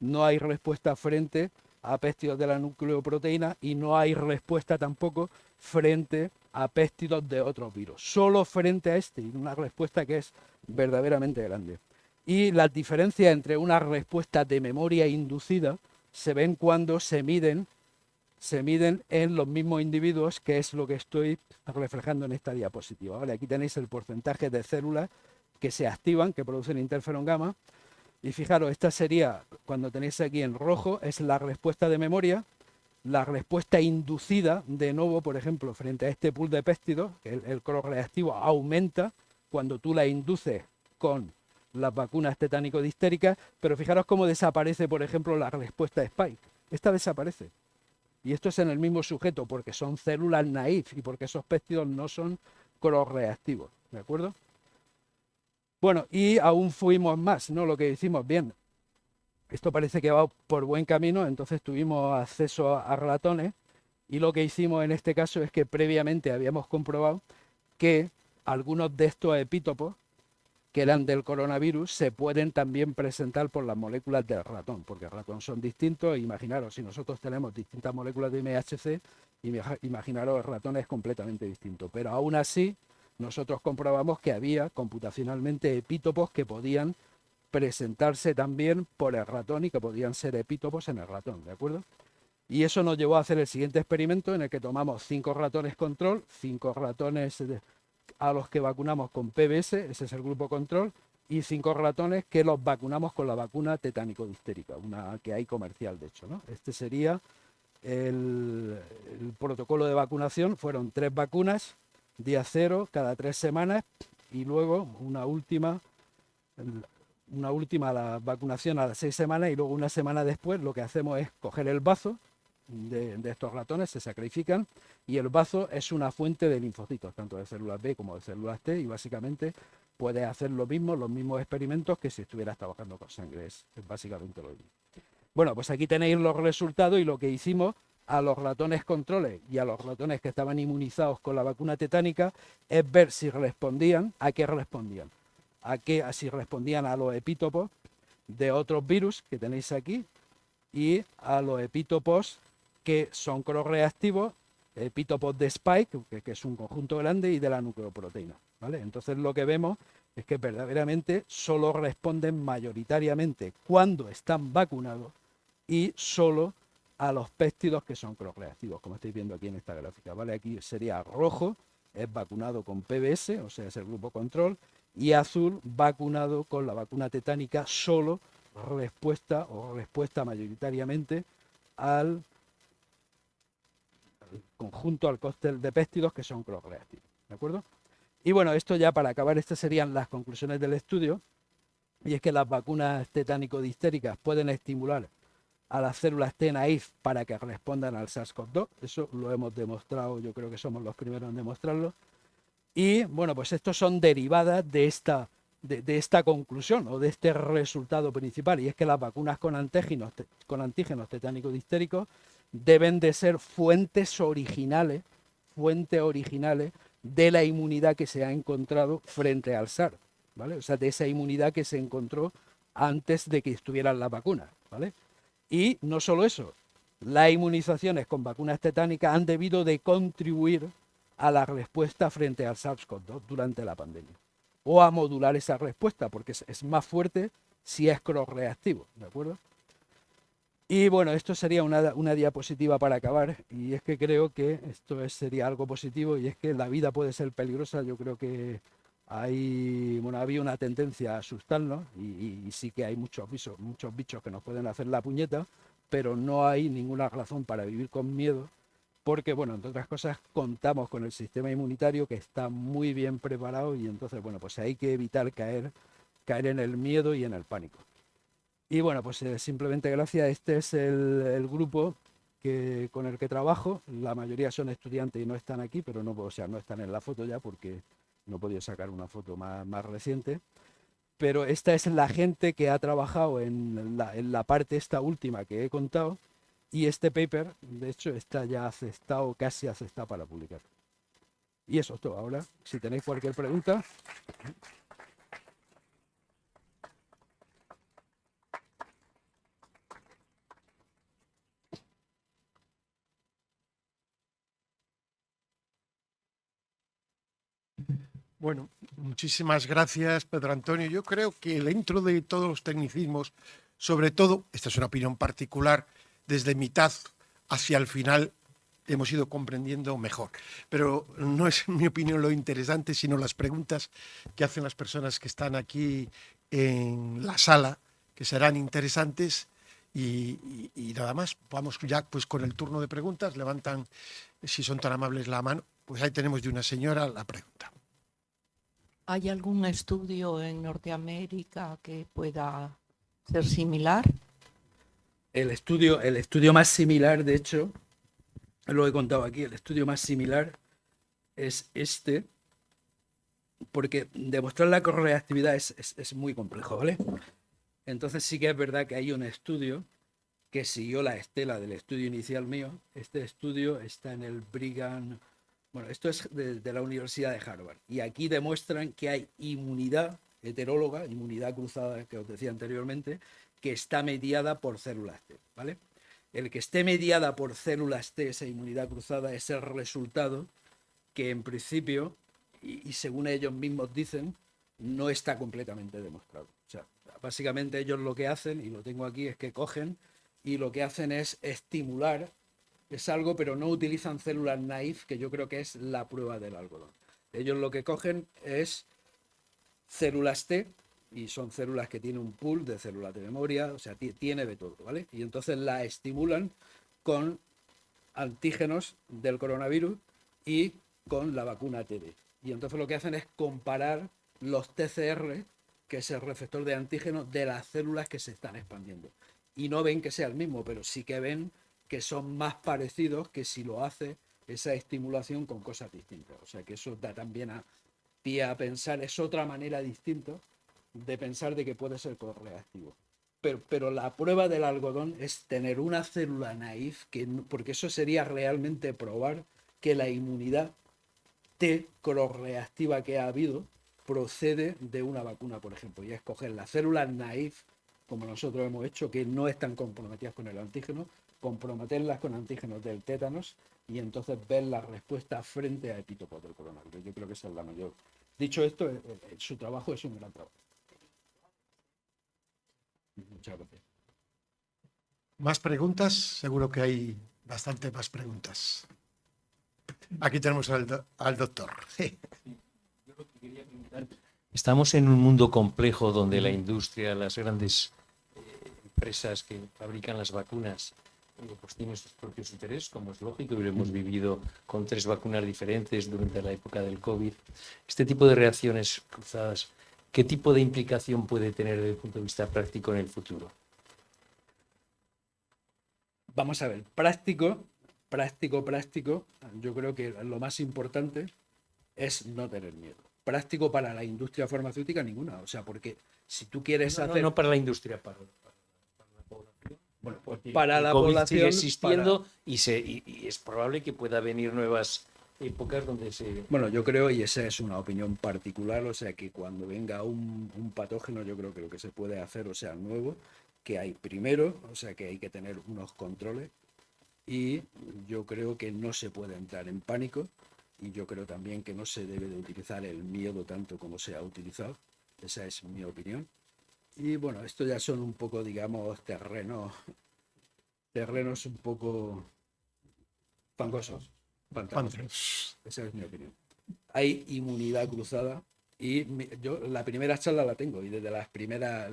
no hay respuesta frente a péptidos de la nucleoproteína y no hay respuesta tampoco frente a péptidos de otros virus. Solo frente a este, y una respuesta que es verdaderamente grande. Y las diferencias entre una respuesta de memoria inducida se ven cuando se miden en los mismos individuos, que es lo que estoy reflejando en esta diapositiva. ¿Vale? Aquí tenéis el porcentaje de células que se activan, que producen interferón gamma. Y fijaros, esta sería, cuando tenéis aquí en rojo, es la respuesta de memoria. La respuesta inducida, de nuevo, por ejemplo, frente a este pool de péptidos, que el cross-reactivo aumenta cuando tú la induces con las vacunas tetánico-distéricas, pero fijaros cómo desaparece, por ejemplo, la respuesta Spike. Esta desaparece. Y esto es en el mismo sujeto, porque son células naïf y porque esos péptidos no son cross-reactivos, ¿de acuerdo? Bueno, y aún fuimos más, ¿no? Lo que hicimos, bien, esto parece que va por buen camino, entonces tuvimos acceso a ratones y lo que hicimos en este caso es que previamente habíamos comprobado que algunos de estos epítopos que eran del coronavirus se pueden también presentar por las moléculas del ratón, porque el ratón son distintos. Imaginaros, si nosotros tenemos distintas moléculas de MHC, imaginaros el ratón es completamente distinto. Pero aún así, nosotros comprobamos que había computacionalmente epítopos que podían presentarse también por el ratón y que podían ser epítopos en el ratón, ¿de acuerdo? Y eso nos llevó a hacer el siguiente experimento en el que tomamos 5 ratones control, 5 ratones a los que vacunamos con PBS, ese es el grupo control, y 5 ratones que los vacunamos con la vacuna tetánico-distérica, una que hay comercial de hecho, ¿no? Este sería el protocolo de vacunación, fueron 3 vacunas, día 0, cada 3 semanas, y luego una última la vacunación a las 6 semanas, y luego una semana después lo que hacemos es coger el bazo de estos ratones, se sacrifican, y el bazo es una fuente de linfocitos, tanto de células B como de células T, y básicamente puedes hacer lo mismo, los mismos experimentos que si estuvieras trabajando con sangre, es básicamente lo mismo. Bueno, pues aquí tenéis los resultados y lo que hicimos a los ratones controles y a los ratones que estaban inmunizados con la vacuna tetánica es ver si respondían, a qué respondían, si respondían a los epítopos de otros virus que tenéis aquí y a los epítopos que son cross-reactivos, epítopos de Spike, que es un conjunto grande, y de la nucleoproteína, ¿vale? Entonces lo que vemos es que verdaderamente solo responden mayoritariamente cuando están vacunados y solo a los péptidos que son cross-reactivos, como estáis viendo aquí en esta gráfica, ¿vale? Aquí sería rojo, es vacunado con PBS, o sea, es el grupo control, y azul, vacunado con la vacuna tetánica, solo respuesta mayoritariamente al conjunto, al cóctel de péptidos que son cross-reactivos, ¿de acuerdo? Y bueno, esto ya para acabar, estas serían las conclusiones del estudio, y es que las vacunas tetánico-distéricas pueden estimular a las células T naïf para que respondan al SARS-CoV-2, eso lo hemos demostrado, yo creo que somos los primeros en demostrarlo, y bueno, pues estos son derivadas de esta conclusión o de este resultado principal, y es que las vacunas con antígenos tetánico-distéricos deben de ser fuentes originales de la inmunidad que se ha encontrado frente al SARS, ¿vale? O sea, de esa inmunidad que se encontró antes de que estuvieran las vacunas, ¿vale? Y no solo eso, las inmunizaciones con vacunas tetánicas han debido de contribuir a la respuesta frente al SARS-CoV-2 durante la pandemia, o a modular esa respuesta, porque es más fuerte si es cross-reactivo, ¿de acuerdo? Y bueno, esto sería una diapositiva para acabar, y es que creo que esto sería algo positivo, y es que la vida puede ser peligrosa. Yo creo que había una tendencia a asustarnos, y sí que hay muchos bichos que nos pueden hacer la puñeta, pero no hay ninguna razón para vivir con miedo, porque, bueno, entre otras cosas, contamos con el sistema inmunitario que está muy bien preparado, y entonces, bueno, pues hay que evitar caer en el miedo y en el pánico. Y bueno, pues simplemente gracias. Este es el grupo con el que trabajo. La mayoría son estudiantes y no están aquí, pero no están en la foto ya porque no he podido sacar una foto más reciente. Pero esta es la gente que ha trabajado en la parte esta última que he contado, y este paper, de hecho, está ya aceptado, casi aceptado para publicar. Y eso es todo. Ahora, si tenéis cualquier pregunta... Bueno, muchísimas gracias, Pedro Antonio. Yo creo que dentro de todos los tecnicismos, sobre todo, esta es una opinión particular, desde mitad hacia el final hemos ido comprendiendo mejor. Pero no es, en mi opinión, lo interesante, sino las preguntas que hacen las personas que están aquí en la sala, que serán interesantes. Y nada más, vamos ya pues con el turno de preguntas. Levantan, si son tan amables, la mano. Pues ahí tenemos de una señora la pregunta. ¿Hay algún estudio en Norteamérica que pueda ser similar? El estudio más similar, de hecho, lo he contado aquí, el estudio más similar es este, porque demostrar la correlatividad es muy complejo, ¿vale? Entonces sí que es verdad que hay un estudio que siguió la estela del estudio inicial mío. Este estudio está en el Brigham, bueno, esto es de la Universidad de Harvard, y aquí demuestran que hay inmunidad heteróloga, inmunidad cruzada que os decía anteriormente, que está mediada por células T, ¿vale? El que esté mediada por células T, esa inmunidad cruzada, es el resultado que en principio, y según ellos mismos dicen, no está completamente demostrado. O sea, básicamente ellos lo que hacen, y lo tengo aquí, es que cogen y lo que hacen es estimular, es algo, pero no utilizan células naïf, que yo creo que es la prueba del algodón. Ellos lo que cogen es células T, y son células que tienen un pool de células de memoria, o sea, tiene de todo, ¿vale? Y entonces la estimulan con antígenos del coronavirus y con la vacuna TD. Y entonces lo que hacen es comparar los TCR, que es el receptor de antígenos, de las células que se están expandiendo. Y no ven que sea el mismo, pero sí que ven que son más parecidos que si lo hace esa estimulación con cosas distintas. O sea que eso da también a pie a pensar, es otra manera distinta de pensar de que puede ser correactivo. Pero la prueba del algodón es tener una célula naïf, porque eso sería realmente probar que la inmunidad T cross-reactiva que ha habido procede de una vacuna, por ejemplo, y escoger las células naïf, como nosotros hemos hecho, que no están comprometidas con el antígeno, comprometerlas con antígenos del tétanos y entonces ver la respuesta frente a epítopos del coronavirus. Yo creo que esa es la mayor. Dicho esto, su trabajo es un gran trabajo. Muchas gracias. ¿Más preguntas? Seguro que hay bastante más preguntas. Aquí tenemos al doctor. Estamos en un mundo complejo donde la industria, las grandes empresas que fabrican las vacunas, pues tienen sus propios intereses, como es lógico, y lo hemos vivido con 3 vacunas diferentes durante la época del COVID. Este tipo de reacciones cruzadas, ¿qué tipo de implicación puede tener desde el punto de vista práctico en el futuro? Vamos a ver, práctico, yo creo que lo más importante es no tener miedo. Práctico para la industria farmacéutica ninguna, o sea, porque si tú quieres hacer... No para la industria, para la población. Bueno, pues Porque para el la COVID población sigue existiendo y es probable que pueda venir nuevas épocas donde se... Bueno, yo creo, y esa es una opinión particular, o sea, que cuando venga un patógeno, yo creo que lo que se puede hacer, o sea, nuevo, que hay primero, o sea, que hay que tener unos controles, y yo creo que no se puede entrar en pánico, y yo creo también que no se debe de utilizar el miedo tanto como se ha utilizado. Esa es mi opinión. Y bueno, esto ya son un poco, digamos, terrenos un poco fangosos, pantanosos. Esa es mi opinión. Hay inmunidad cruzada y yo la primera charla la tengo y desde las primeras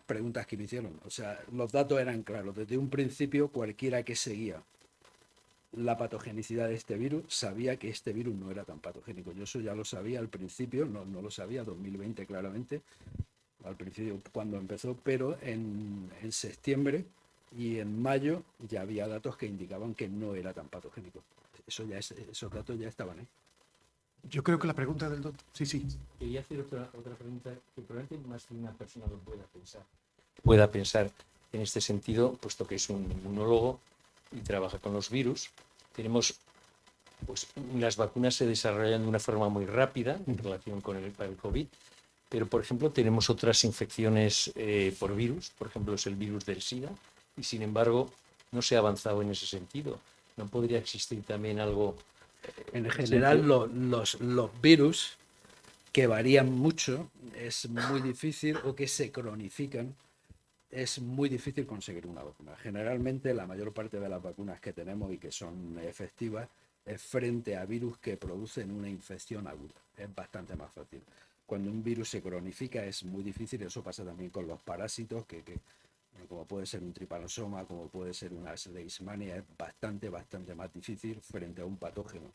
preguntas que me hicieron, o sea, los datos eran claros. Desde un principio, cualquiera que seguía la patogenicidad de este virus sabía que este virus no era tan patogénico. Yo eso ya lo sabía al principio, no lo sabía, 2020 claramente, al principio cuando empezó, pero en septiembre y en mayo ya había datos que indicaban que no era tan patogénico. Esos datos ya estaban ahí. Yo creo que la pregunta del doctor... Sí. Quería hacer otra pregunta que probablemente más de una persona lo pueda pensar en este sentido, puesto que es un inmunólogo y trabaja con los virus. Tenemos, pues, las vacunas se desarrollan de una forma muy rápida en relación con el COVID, pero, por ejemplo, tenemos otras infecciones por virus, por ejemplo, es el virus del SIDA, y sin embargo no se ha avanzado en ese sentido. ¿No podría existir también algo? En general, los virus que varían mucho es muy difícil, o que se cronifican, es muy difícil conseguir una vacuna. Generalmente la mayor parte de las vacunas que tenemos y que son efectivas es frente a virus que producen una infección aguda. Es bastante más fácil. Cuando un virus se cronifica es muy difícil. Eso pasa también con los parásitos, como puede ser un tripanosoma, como puede ser una leishmania, es bastante más difícil frente a un patógeno.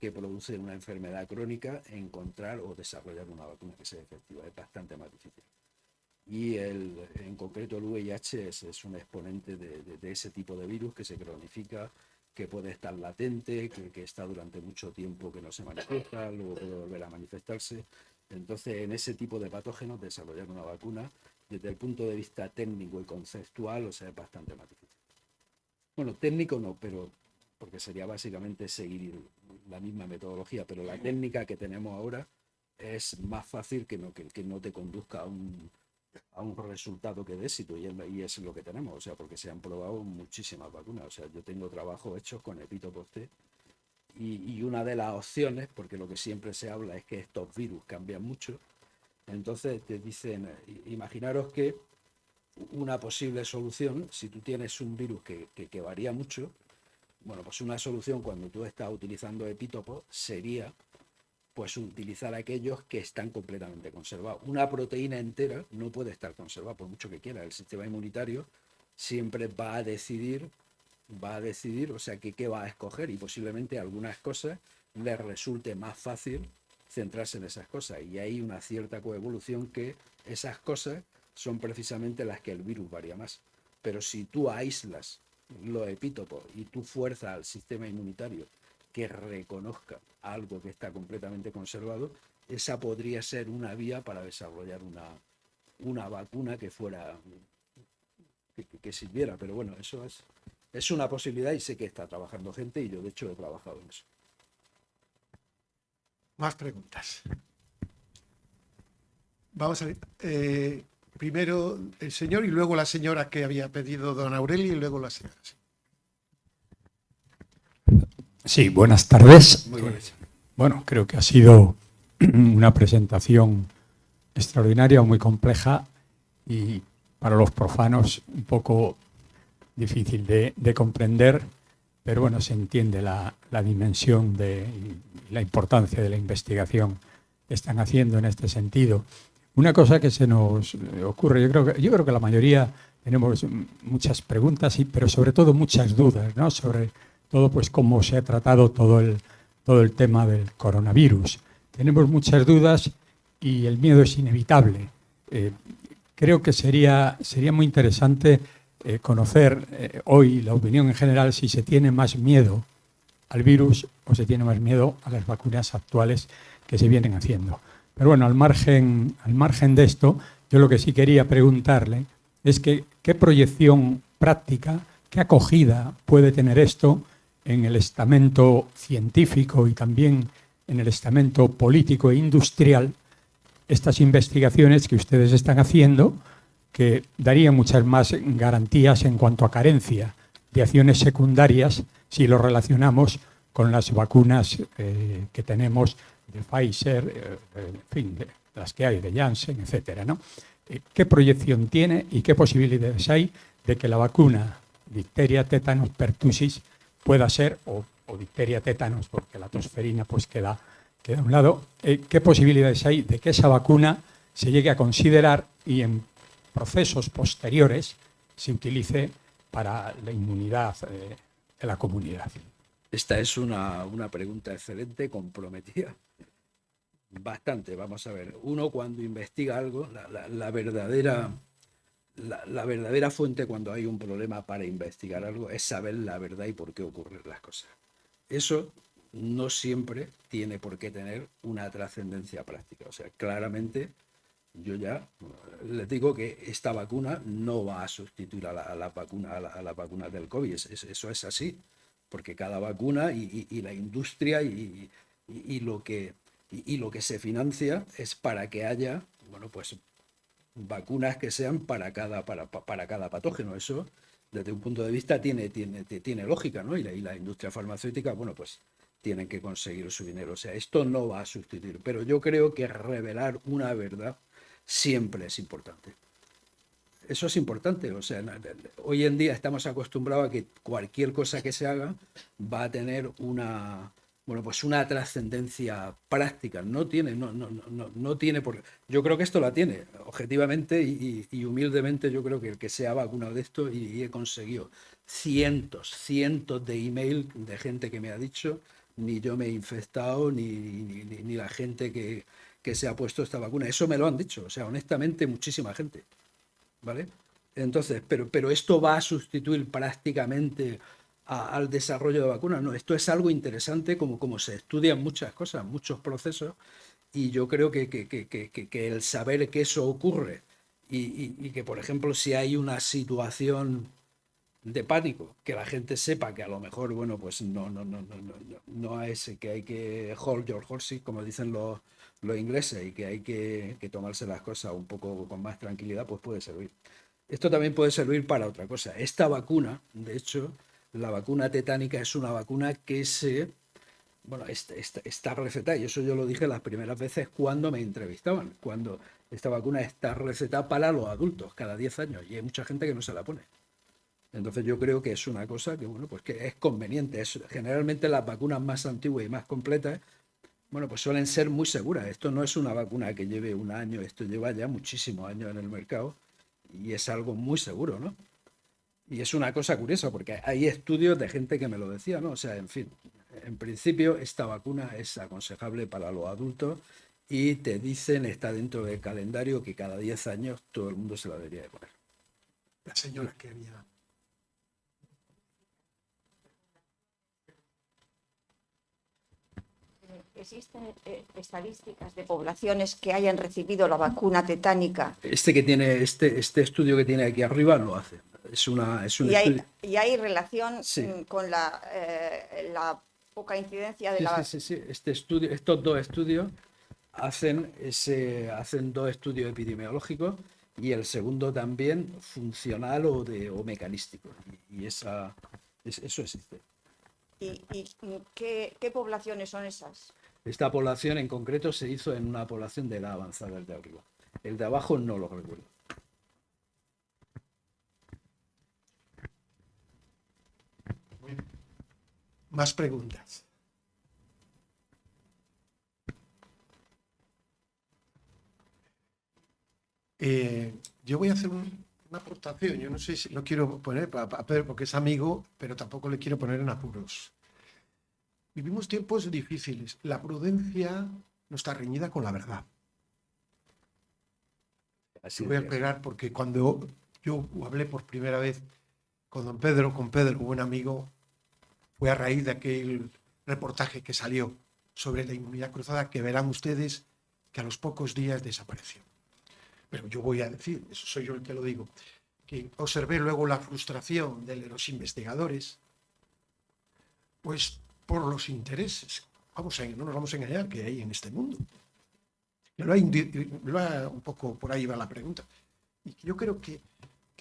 que produce una enfermedad crónica, encontrar o desarrollar una vacuna que sea efectiva. Es bastante más difícil. Y en concreto el VIH es un exponente de ese tipo de virus que se cronifica, que puede estar latente, que está durante mucho tiempo que no se manifiesta, luego puede volver a manifestarse. Entonces, en ese tipo de patógenos, desarrollar una vacuna, desde el punto de vista técnico y conceptual, o sea, es bastante más difícil. Bueno, técnico no, pero porque sería básicamente seguir la misma metodología, pero la técnica que tenemos ahora es más fácil que no te conduzca a un resultado que de éxito, y es lo que tenemos, o sea, porque se han probado muchísimas vacunas. O sea, yo tengo trabajos hechos con epítopos T, y una de las opciones, porque lo que siempre se habla es que estos virus cambian mucho, entonces te dicen, imaginaros que una posible solución, si tú tienes un virus que varía mucho, bueno, pues una solución cuando tú estás utilizando epítopos sería pues utilizar aquellos que están completamente conservados. Una proteína entera no puede estar conservada por mucho que quiera. El sistema inmunitario siempre va a decidir, o sea, que qué va a escoger, y posiblemente algunas cosas les resulte más fácil centrarse en esas cosas. Y hay una cierta coevolución que esas cosas son precisamente las que el virus varía más. Pero si tú aíslas los epítopos y tú fuerzas al sistema inmunitario que reconozca algo que está completamente conservado, esa podría ser una vía para desarrollar una vacuna que fuera que sirviera. Pero bueno, eso es una posibilidad, y sé que está trabajando gente, y yo de hecho he trabajado en eso. Más preguntas. Vamos a ver. Primero el señor y luego la señora que había pedido don Aurelio, y luego la señora. Sí, buenas tardes. Muy buenas. Bueno, creo que ha sido una presentación extraordinaria, muy compleja, y para los profanos un poco difícil de comprender, pero bueno, se entiende la dimensión y la importancia de la investigación que están haciendo en este sentido. Una cosa que se nos ocurre, yo creo que la mayoría tenemos muchas preguntas, pero sobre todo muchas dudas, ¿no? Sobre todo, pues, cómo se ha tratado todo el tema del coronavirus. Tenemos muchas dudas y el miedo es inevitable. Creo que sería muy interesante conocer hoy la opinión en general, si se tiene más miedo al virus o se tiene más miedo a las vacunas actuales que se vienen haciendo. Pero bueno, al margen de esto, yo lo que sí quería preguntarle es que qué proyección práctica, qué acogida puede tener esto en el estamento científico y también en el estamento político e industrial, estas investigaciones que ustedes están haciendo, que darían muchas más garantías en cuanto a carencia de acciones secundarias si lo relacionamos con las vacunas que tenemos de Pfizer, en fin, de las que hay de Janssen, etcétera, ¿no? ¿Qué proyección tiene y qué posibilidades hay de que la vacuna difteria, tétanos, pertusis pueda ser, o difteria, tétanos, porque la tosferina pues queda a un lado, qué posibilidades hay de que esa vacuna se llegue a considerar y en procesos posteriores se utilice para la inmunidad de la comunidad? Esta es una pregunta excelente, comprometida. Bastante, vamos a ver. Uno cuando investiga algo, la verdadera fuente cuando hay un problema para investigar algo es saber la verdad y por qué ocurren las cosas. Eso no siempre tiene por qué tener una trascendencia práctica. O sea, claramente yo ya les digo que esta vacuna no va a sustituir a la vacuna del COVID. Eso es así, porque cada vacuna y la industria y lo que se financia es para que haya, bueno, pues vacunas que sean para cada patógeno. Eso, desde un punto de vista, tiene lógica, ¿no? Y la industria farmacéutica, bueno, pues tienen que conseguir su dinero. O sea, esto no va a sustituir, pero yo creo que revelar una verdad siempre es importante. Eso es importante. O sea, hoy en día estamos acostumbrados a que cualquier cosa que se haga va a tener una trascendencia práctica. No tiene por... Yo creo que esto la tiene, objetivamente y humildemente. Yo creo que el que se ha vacunado de esto, y he conseguido cientos de email de gente que me ha dicho ni yo me he infectado, ni la gente que se ha puesto esta vacuna. Eso me lo han dicho, o sea, honestamente, muchísima gente, ¿vale? Entonces, pero esto va a sustituir prácticamente al desarrollo de vacunas. No, esto es algo interesante como se estudian muchas cosas, muchos procesos, y yo creo que el saber que eso ocurre y que, por ejemplo, si hay una situación de pánico, que la gente sepa que a lo mejor, bueno, pues no es que hay que hold your horses, como dicen los ingleses, y que hay que tomarse las cosas un poco con más tranquilidad, pues puede servir. Esto también puede servir para otra cosa. Esta vacuna, de hecho, la vacuna tetánica es una vacuna que está recetada, y eso yo lo dije las primeras veces cuando me entrevistaban, cuando esta vacuna está recetada para los adultos cada 10 años, y hay mucha gente que no se la pone. Entonces yo creo que es una cosa que, bueno, pues que es conveniente. Generalmente las vacunas más antiguas y más completas, bueno, pues suelen ser muy seguras. Esto no es una vacuna que lleve un año, esto lleva ya muchísimos años en el mercado y es algo muy seguro, ¿no? Y es una cosa curiosa porque hay estudios de gente que me lo decía, ¿no? O sea, en fin, en principio esta vacuna es aconsejable para los adultos y te dicen, está dentro del calendario, que cada 10 años todo el mundo se la debería de poner. La señora que había... ¿Existen estadísticas de poblaciones que hayan recibido la vacuna tetánica? Este estudio que tiene aquí arriba lo hace. Es un estudio. ¿Y hay relación Sí. con la poca incidencia de la... Sí. Estos dos estudios hacen dos estudios epidemiológicos y el segundo también funcional o mecanístico. Y eso existe. ¿Y qué poblaciones son esas? Esta población en concreto se hizo en una población de edad avanzada, el de arriba. El de abajo no lo recuerdo. Más preguntas. Yo voy a hacer una aportación. Yo no sé si lo quiero poner a Pedro porque es amigo, pero tampoco le quiero poner en apuros. Vivimos tiempos difíciles. La prudencia no está reñida con la verdad. Así Voy a es. esperar porque cuando yo hablé por primera vez con Pedro, buen amigo, fue a raíz de aquel reportaje que salió sobre la inmunidad cruzada, que verán ustedes que a los pocos días desapareció. Pero yo voy a decir, eso soy yo el que lo digo, que observé luego la frustración de los investigadores, pues por los intereses. No nos vamos a engañar que hay en este mundo. Un poco por ahí va la pregunta. Y yo creo que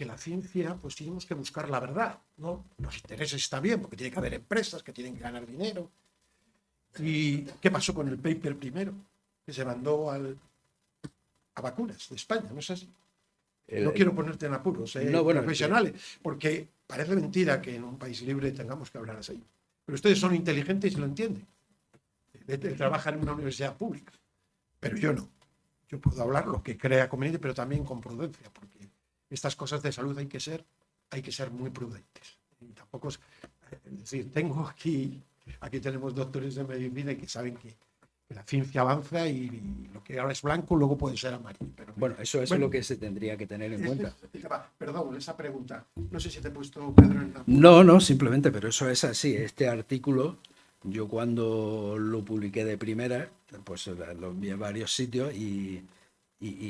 la ciencia, pues tenemos que buscar la verdad, ¿no? Los intereses están bien, porque tiene que haber empresas que tienen que ganar dinero. ¿Y qué pasó con el paper primero? Que se mandó a vacunas de España, ¿no es así? No quiero ponerte en apuros, profesionales, porque parece mentira que en un país libre tengamos que hablar así. Pero ustedes son inteligentes y lo entienden. Trabajan en una universidad pública, pero yo no. Yo puedo hablar lo que crea conveniente, pero también con prudencia, porque estas cosas de salud hay que ser muy prudentes. Y tampoco es decir, tengo aquí tenemos doctores de medicina que saben que la ciencia avanza y lo que ahora es blanco luego puede ser amarillo. Pero, bueno, eso es lo que se tendría que tener en cuenta. Perdón, esa pregunta. No sé si te he puesto, Pedro, en la... No, simplemente, pero eso es así. Este artículo, yo cuando lo publiqué de primera, pues lo envié a varios sitios y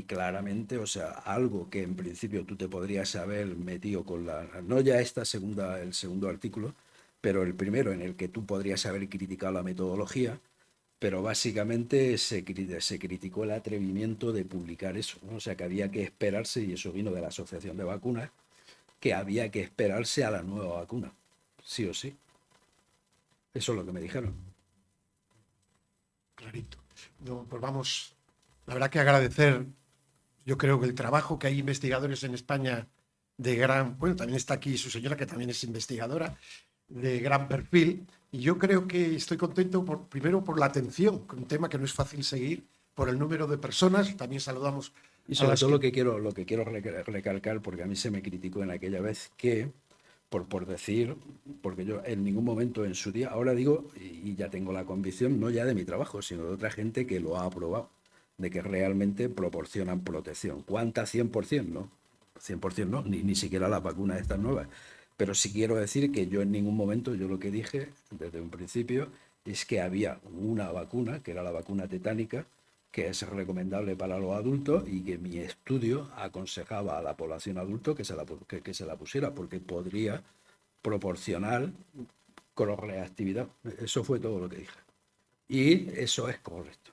claramente, o sea, algo que en principio tú te podrías haber metido con no ya el segundo artículo, pero el primero en el que tú podrías haber criticado la metodología, pero básicamente se criticó el atrevimiento de publicar eso, ¿no? O sea, que había que esperarse, y eso vino de la Asociación de Vacunas, que había que esperarse a la nueva vacuna, sí o sí. Eso es lo que me dijeron. Clarito. No, pues vamos, la verdad que agradecer, yo creo que el trabajo que hay investigadores en España bueno, también está aquí su señora, que también es investigadora, de gran perfil, y yo creo que estoy contento primero por la atención, un tema que no es fácil seguir, por el número de personas. También saludamos y sobre todo lo que quiero recalcar, porque a mí se me criticó en aquella vez, que por decir, porque yo en ningún momento en su día, ahora digo, y ya tengo la convicción, no ya de mi trabajo, sino de otra gente que lo ha aprobado, de que realmente proporcionan protección. ¿Cuánta? 100%, ¿no? 100% no, ni siquiera las vacunas estas nuevas. Pero sí quiero decir que yo en ningún momento, yo lo que dije desde un principio es que había una vacuna, que era la vacuna tetánica, que es recomendable para los adultos y que mi estudio aconsejaba a la población adulta que se la pusiera porque podría proporcionar cronoreactividad. Eso fue todo lo que dije. Y eso es correcto.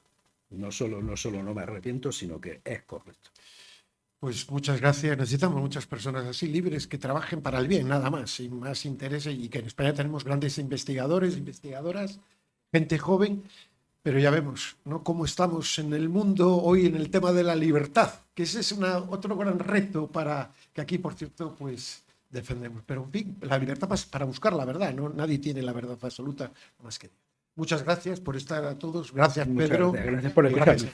No solo no me arrepiento, sino que es correcto. Pues muchas gracias. Necesitamos muchas personas así libres que trabajen para el bien, nada más, sin más interés, y que en España tenemos grandes investigadores, investigadoras, gente joven, pero ya vemos, ¿no?, cómo estamos en el mundo hoy en el tema de la libertad, que ese es otro gran reto para que aquí, por cierto, pues defendemos. Pero en fin, la libertad para buscar la verdad, ¿no? Nadie tiene la verdad absoluta más que Dios. Muchas gracias por estar a todos. Gracias, Muchas Pedro. gracias por escucharme.